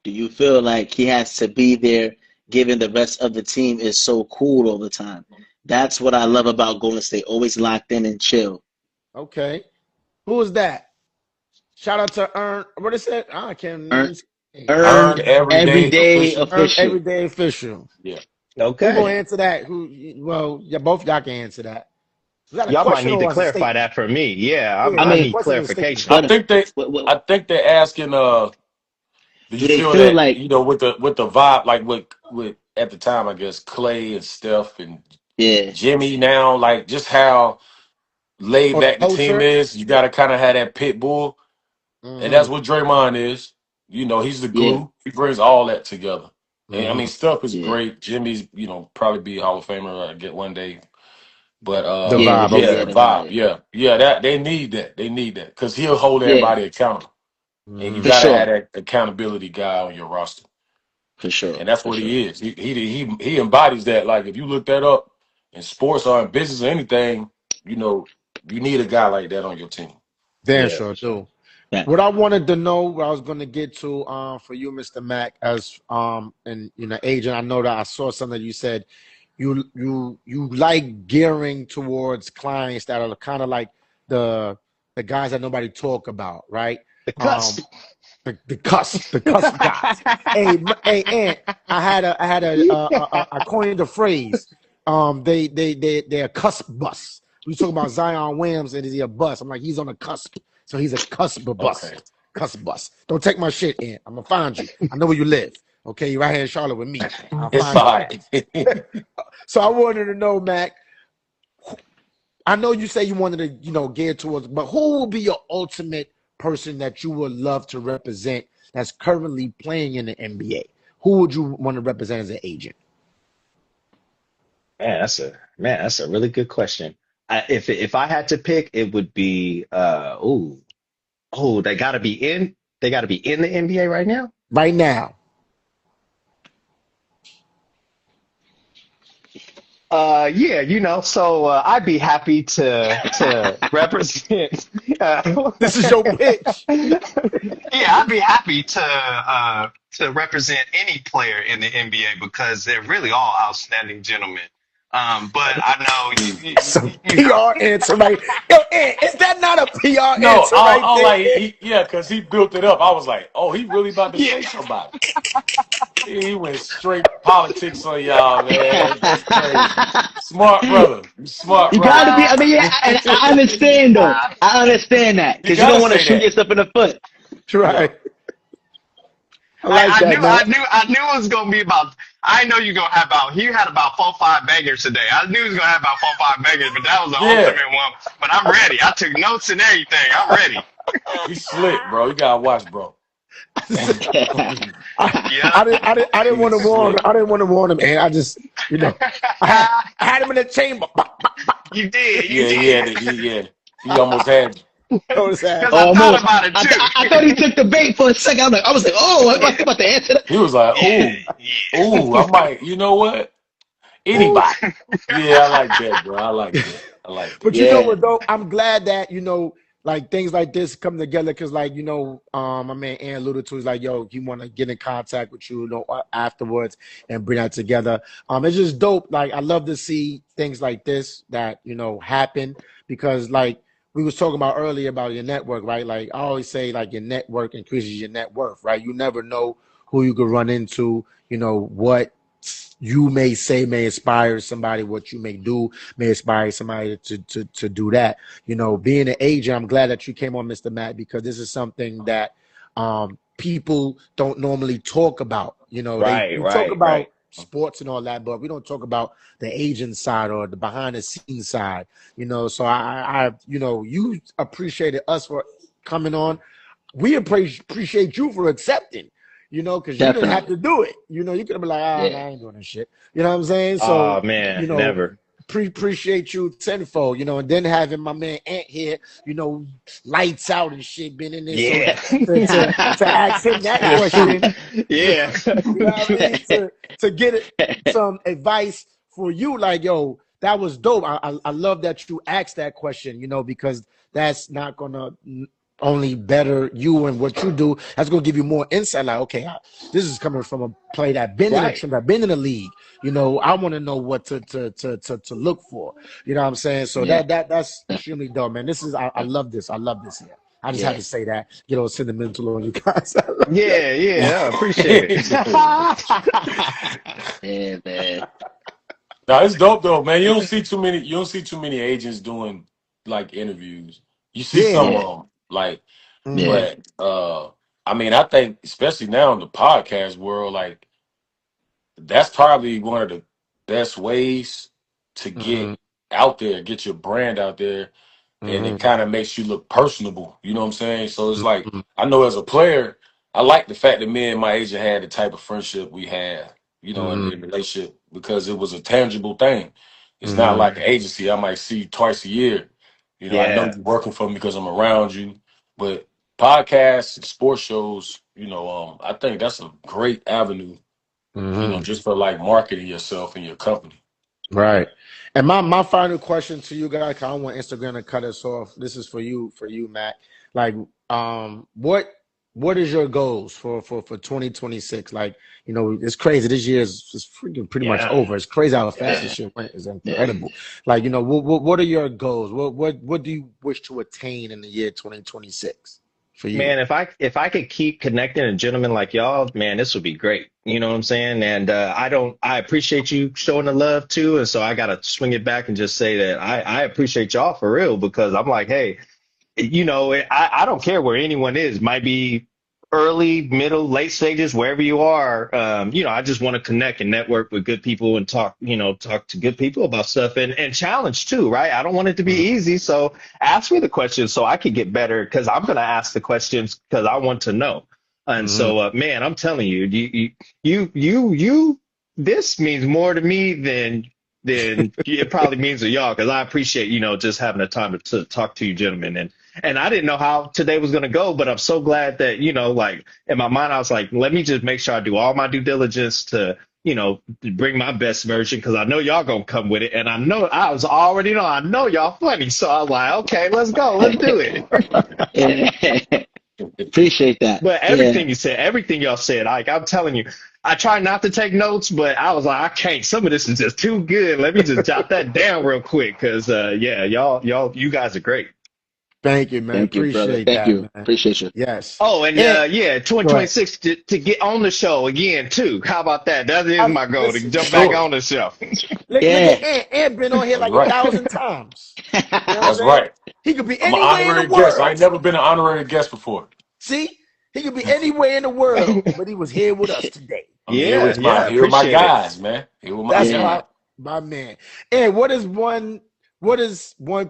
Do you feel like he has to be there, given the rest of the team is so cool all the time? That's what I love about Golden State. Always locked in and chill. okay. Who was that? Shout out to Earn. What is it? I can't Earn, even say. Earned earned everyday everyday official. Earn official. everyday official. Yeah. Who gonna Okay. answer that? Well, yeah, both y'all can answer that. Is that a Y'all might question need to or as a clarify statement? that for me. Yeah. Yeah, I I that's a mean, need question or a statement. clarification. I but think they what, I think they're asking do do you they feel feel that, like? with the vibe, like with at the time, I guess, Clay and Steph and Yeah, Jimmy now, like just how laid Or the back the team culture? is, you gotta kinda have that pit bull. And Mm-hmm. that's what Draymond is. He's the yeah, glue. He brings all that together. And I Mm-hmm. mean, Steph is yeah, great. Jimmy's, probably be a Hall of Famer, get one day. But The yeah. vibe, He's yeah, the at okay. it one vibe, day. yeah, that they need that. They need that because he'll hold Yeah, everybody accountable, and you Mm-hmm. for got to have sure, that accountability guy on your roster, for sure, and that's for what sure. he is. He embodies that. Like if you look that up in sports or in business or anything, you know, you need a guy like that on your team. Damn Yeah, sure for sure. do. Yeah. What I wanted to know, what I was going to get to, for you, Mr. Mack, as and agent. I know that I saw something that you said. You like gearing towards clients that are kind of like the the guys that nobody talk about, right? The Um, cusp. the cusp guys. Hey, Ant, I coined the phrase. They're a cusp bus. We talk about Zion Williams and is he a bus? I'm like, he's on a cusp, so he's a cusp bus. Okay. Cusp bus. Don't take my shit, Ant. I'm gonna find you. I know where you live. Okay, you're right here in Charlotte with me. I'll It's find you. fine. So I wanted to know, Mac. I know you say you wanted to, gear towards, but who will be your ultimate person that you would love to represent that's currently playing in the NBA? Who would you want to represent as an agent? That's a really good question. If I had to pick, it would be they gotta be in the NBA right now. Right now. Yeah, so I'd be happy to represent. This is your pitch. Yeah, I'd be happy to represent any player in the NBA because they're really all outstanding gentlemen. But I know Some you know. PR answer right. Yo, Ant, is that not a PR No, answer right I there? like yeah, because he built it up. I was like, oh, he really about to Yeah. say somebody. He went straight politics on y'all, man. That's crazy. Smart brother. You smart You brother. gotta be. I mean, yeah, I understand though. I understand that You because you gotta don't want to say shoot that. yourself in the foot. Yeah. Right. I like I that, knew Mac. I knew it was gonna be about. I know you're gonna have about. He had about 4-5 bangers today. I knew he was gonna have about 4-5 bangers, but that was the Yeah. ultimate one. But I'm ready. I took notes and everything. I'm ready. He slick, bro. You gotta watch, bro. Yeah. I didn't want to He's warn him. slick. I didn't want to warn him, and I just, I had him in the chamber. You did. You Yeah, did. he almost had you. Notice that. Because I thought Almost. about it I too. thought he took the bait for a second. I was like, oh, I'm about to answer that. He was like, Yeah. ooh, I might, you know what? Anybody. Yeah, I like that, bro. I like that. But you know Yeah, what though? I'm glad that like things like this come together because, like, my man Aaron alluded to is like, yo, he want to get in contact with you, afterwards and bring that together. It's just dope. Like, I love to see things like this that happen because, like, we was talking about earlier about your network, right? Like, I always say, like, your network increases your net worth, right? You never know who you could run into, what you may say may inspire somebody, what you may do may inspire somebody to do that. Being an agent, I'm glad that you came on, Mr. Matt, because this is something that people don't normally talk about. We talk about Right. sports and all that, but we don't talk about the agent side or the behind the scenes side. So you appreciated us for coming on. We appreciate you for accepting. Because you didn't have definitely. to do it. You could have been like, nah, Yeah, I ain't doing this shit. You know what I'm saying? So, Oh man, never. appreciate you tenfold, and then having my man Ant here, lights out and shit, been in there. So Yeah. to ask him that question, Yeah. you know what I mean? To get some advice for you, like, yo, that was dope. I love that you asked that question, because that's not gonna only better you and what you do. That's gonna give you more insight. Like, okay, this is coming from a player that been in a Right. trip, that been in the league. I want to know what to look for. You know what I'm saying? So yeah, that's extremely dope, man. This is I love this. I love this here. I just had yeah, to say that, get all sentimental on you guys. I love that. Yeah, I appreciate it. yeah, man. No, it's dope though, man. You don't see too many agents doing like interviews. You see some Yeah. Yeah, of them, like, Mm-hmm. yeah. but I mean, I think especially now in the podcast world, like that's probably one of the best ways to Mm-hmm. get out there, get your brand out there, and it Mm-hmm. kind of makes you look personable. You know what I'm saying? So it's like Mm-hmm. I know as a player, I like the fact that me and my agent had the type of friendship we had, in relationship because it was a tangible thing. It's not Mm-hmm. like an agency I might see twice a year. I know Yeah. you're working for me because I'm around you, but podcasts and sports shows, I think that's a great avenue, Mm-hmm. just for like marketing yourself and your company. Right. And my final question to you guys, 'cause I don't want Instagram to cut us off. This is for you, Matt. Like, What is your goals for 2026? Like, it's crazy. This year is freaking pretty much Yeah. over. It's crazy how fast this Yeah. shit went. It's Yeah. incredible. Like, what are your goals? What do you wish to attain in the year 2026 for you? Man, if I could keep connecting to gentlemen like y'all, man, this would be great. You know what I'm saying? And I appreciate you showing the love too. And so I gotta swing it back and just say that I appreciate y'all for real because I'm like, hey, I don't care where anyone is. Might be early, middle, late stages, wherever you are. I just want to connect and network with good people and talk to good people about stuff and challenge too, right? I don't want it to be Mhm. easy. So ask me the questions so I can get better because I'm going to ask the questions because I want to know. And Mhm. so, man, I'm telling this means more to me than it probably means to y'all because I appreciate, just having the time to talk to you gentlemen. And I didn't know how today was going to go, but I'm so glad that, like in my mind, I was like, let me just make sure I do all my due diligence to bring my best version because I know y'all going to come with it. And I know y'all funny. So I was like, okay, let's go. Let's do it. Yeah. Appreciate that. But Yeah. everything y'all said, like I'm telling you, I try not to take notes, but I was like, I can't. Some of this is just too good. Let me just jot that down real quick because, yeah, you guys are great. Thank you, man. Thank you, brother. Appreciate Thank that, you. man. Appreciate you. Yes. Oh, and And yeah, go ahead. 2026 to get on the show again too. How about that? That is my goal to Listen, jump back Sure. on the show. look Yeah. at Ant been on here That's like right. 1,000 times. You know what I'm That's saying? right. He could be I'm an anywhere in the honorary guest. I world. ain't never been an honorary guest before. See, he could be anywhere in the world, but he was here with us today. I'm here with Yeah, here with my appreciate it. guys, man. Here with my That's Yeah. guys. my man. And what is one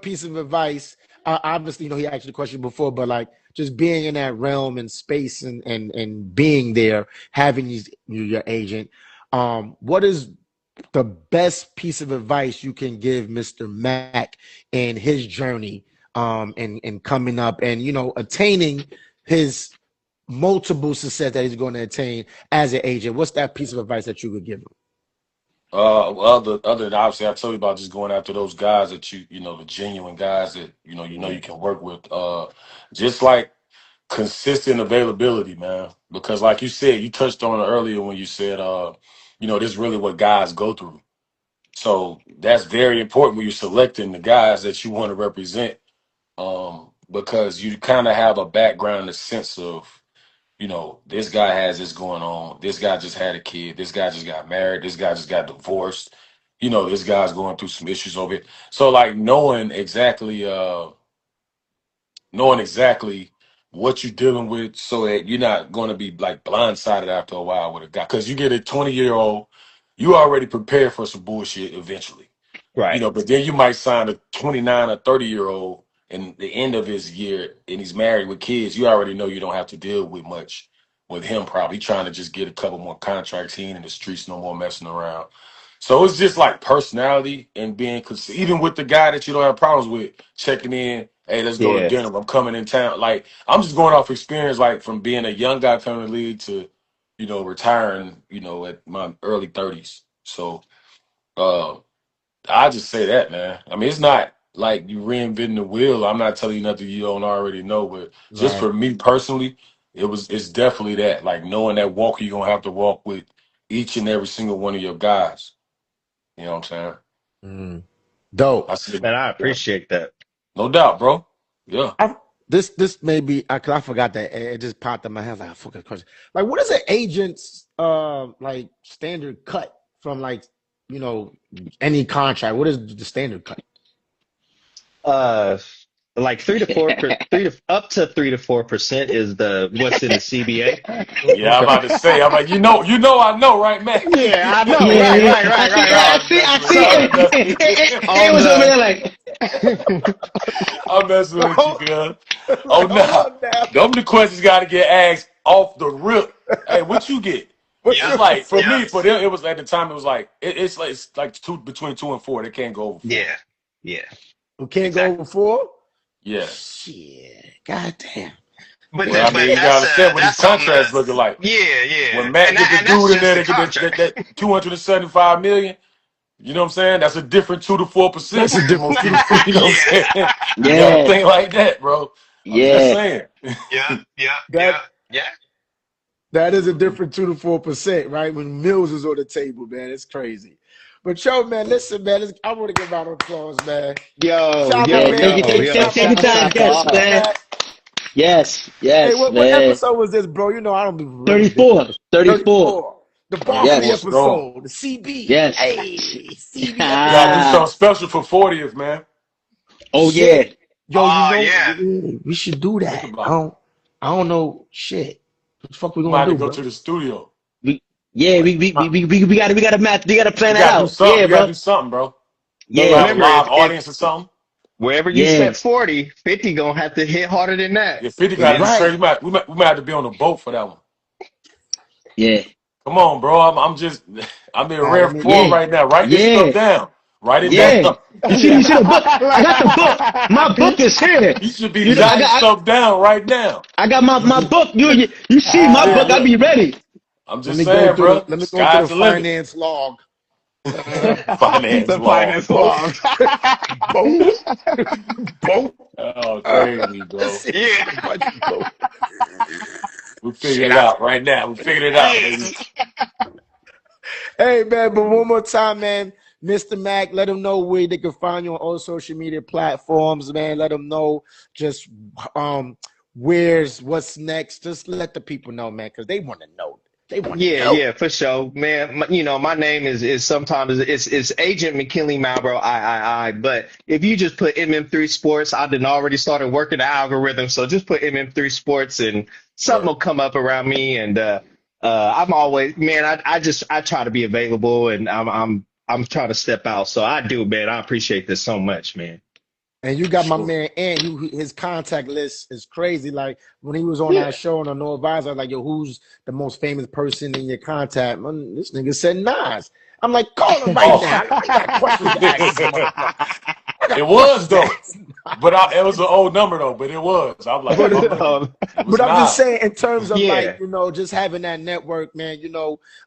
piece of advice? Obviously, he asked you the question before, but like just being in that realm and space and being there, having your agent. What is the best piece of advice you can give Mr. Mack in his journey, and coming up and attaining his multiple success that he's going to attain as an agent? What's that piece of advice that you could give him? Other than obviously, I told you about just going after those guys that the genuine guys that you can work with. Just like consistent availability, man. Because like you said, you touched on it earlier when you said, this is really what guys go through. So that's very important when you're selecting the guys that you want to represent, because you kind of have a background, a sense of, this guy has this going on. This guy just had a kid. This guy just got married. This guy just got divorced. This guy's going through some issues over it. So like knowing exactly what you're dealing with so that you're not going to be like blindsided after a while with a guy. Because you get a 20-year-old, you already prepared for some bullshit eventually. Right. But then you might sign a 29 or 30-year-old in the end of his year and he's married with kids. You already know you don't have to deal with much with him, probably trying to just get a couple more contracts. He ain't in the streets no more messing around. So it's just like personality and being even with the guy that you don't have problems with, checking in. Hey, let's go to Yeah. dinner. I'm coming in town. Like, I'm just going off experience, like from being a young guy coming to the league to, retiring, at my early 30s. So, uh, I just say that, man. I mean, it's not like you reinventing the wheel. I'm not telling you nothing you don't already know, but just Right. for me personally, it's definitely that. Like knowing that walk you're gonna have to walk with each and every single one of your guys. You know what I'm saying? Mm. Dope. I said, Man, I yeah, appreciate that. no doubt, bro. Yeah. This may be, 'cause I forgot that it just popped in my head. Like, I forgot the question. Like, what is an agent's like standard cut from like any contract? What is the standard cut? Uh, like 3 to 4% is the what's in the CBA. Yeah, I'm Okay. about to say, I'm like, I know, right, man? Yeah, I know. Yeah, Right, yeah. right, right, right, No, right. I I'm see. I messing with see. you. So I'm messing with you. It on was over the there like, I'm messing with you, Hold, girl. Oh like, hold no. on now. Them the questions got to get asked off the rip. Hey, what you get? What yeah, It's you like for yeah, me, for them, it was at the time. It was like it's like between 2 and 4. They can't go over 4. yeah, yeah, who can't go exactly. over four? Yeah. Shit. God damn. Well, I mean, you gotta understand what these That's on the contracts looking like. yeah, yeah, When Matt get the and that's dude in just there, the they get contract. that 275 million. You know what I'm saying? That's a different 2 to 4%. That's a different Almost 2 to 4. You know what I'm Yeah, saying? You gotta yeah, think like that, bro. I'm just Yeah. saying. Yeah, yeah, That yeah, yeah. that is a different 2 to 4%, right? When Mills is on the table, man, it's crazy. But yo, man, listen, man, I want to give a round of applause, man. Yo, Shout out my Yeah. man, Take shout out your my man, time, guys, Mr. man. Mac. Yes. Hey, Yes, what man. episode was this, bro? You know I don't be remembering big 34. numbers. 34. 34. The Barkley 34 Yes. strong. episode, the CB. Yes. Hey, CB We gotta do episode. Ah. something special for 40th, man. Oh yeah. Shit. Yo, you Oh know, yeah. we should do Think that. about it. I don't know shit. What the fuck we We might gonna have to do, go bro? to the studio. We yeah, Like, we gotta plan we that gotta do out. something. Yeah, We gotta bro. do something, bro. But We Yeah. have a remember, live if audience or something. wherever you Yeah. set 40, 50 gonna have to hit harder than that. Yeah, 50 Cause got to be it's Right. crazy. We might have to be on the boat for that one. Yeah. Come on, bro. I'm in All right, rare let me form Yeah. right now. Write this stuff Yeah. down. Write it down. Yeah. You see the book. I got the book. My book is here. You should be You know, jotting stuff down right now. I got my book. You see my Yeah, book, I look. be ready. I'm let just me go saying, through the bro. let me go through Sky's the the limit. finance log. Finance the law. finest log. Boat. Boat. Oh, crazy, bro. Shit, Yeah. the budget boat. We figured Shit it out. out right now. We figured it out, baby. Hey man, but one more time, man. Mr. Mac, let them know where they can find you on all social media platforms, man. Let them know just what's next. Just let the people know, man, because they want to know. They want to Yeah, know. yeah, for sure, man. My name is sometimes it's Agent McKinley Malbro I. But if you just put MM3 Sports, I done already started working the algorithm. So just put MM3 Sports and something Right. will come up around me. And I'm always, man. I try to be available, and I'm trying to step out. So I do, man. I appreciate this so much, man. And you got my man, and his contact list is crazy. Like when he was on Yeah. our show on the No Advisor, like, yo, who's the most famous person in your contact? Man, this nigga said Nas. I'm like, call him right now. I got questions to ask this motherfucker. It was though, but it was an old number though. But it was. I'm like, But, it was but I'm just not. saying, in terms of Yeah. like, just having that network, man.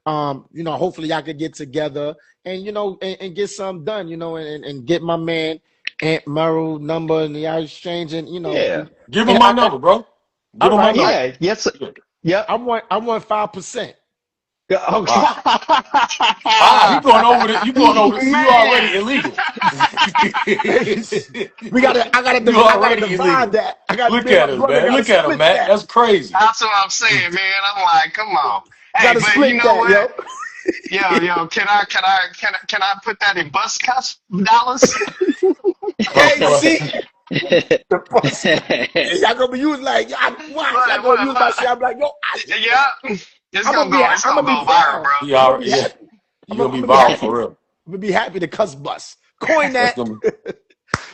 Hopefully I could get together and and get something done, and get my man Aunt Merrill number and the exchange, and Yeah. Give and him my number, bro. Give all him my right, number. Yeah. Yes. Yep. I want 5%. Okay. You going over the? You going over? You already illegal. I gotta You already divide illegal. that. I gotta Look me and at my us, brother man. gotta Look at him, split Matt. that. That's crazy. That's what I'm saying, man. I'm like, come on. Hey, Gotta but split you know that, what? Yo, can I put that in bus cuts dollars? Hey, see, the bus. Y'all gonna be used like y'all gonna use my shit. I'm like, Yeah. It's I'm gonna gonna be, go. It's I'm gonna gonna go be viral, proud. bro. You already, yeah. I'm You gonna be gonna be viral happy. for real. I'm gonna be happy to cuss bus. Coin that.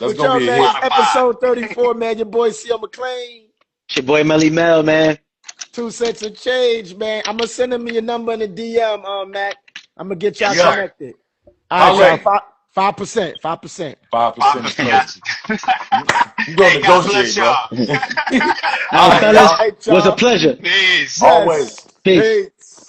That's But gonna yo, be a man, hit. Spotify. episode 34, man. Your boy C.L. McClain. It's your boy Melly Mel, man. 2 cents of change, man. I'm gonna send him your number in the DM, Mac. I'm gonna get y'all Yes, sir. connected. All Holla. right, y'all. 5%. 5%. 5% is Yeah. crazy. You gonna Hey, God bless negotiate, bro. y'all. All right, right, fellas. y'all. It was a pleasure. Peace. Always. Peace. Peace.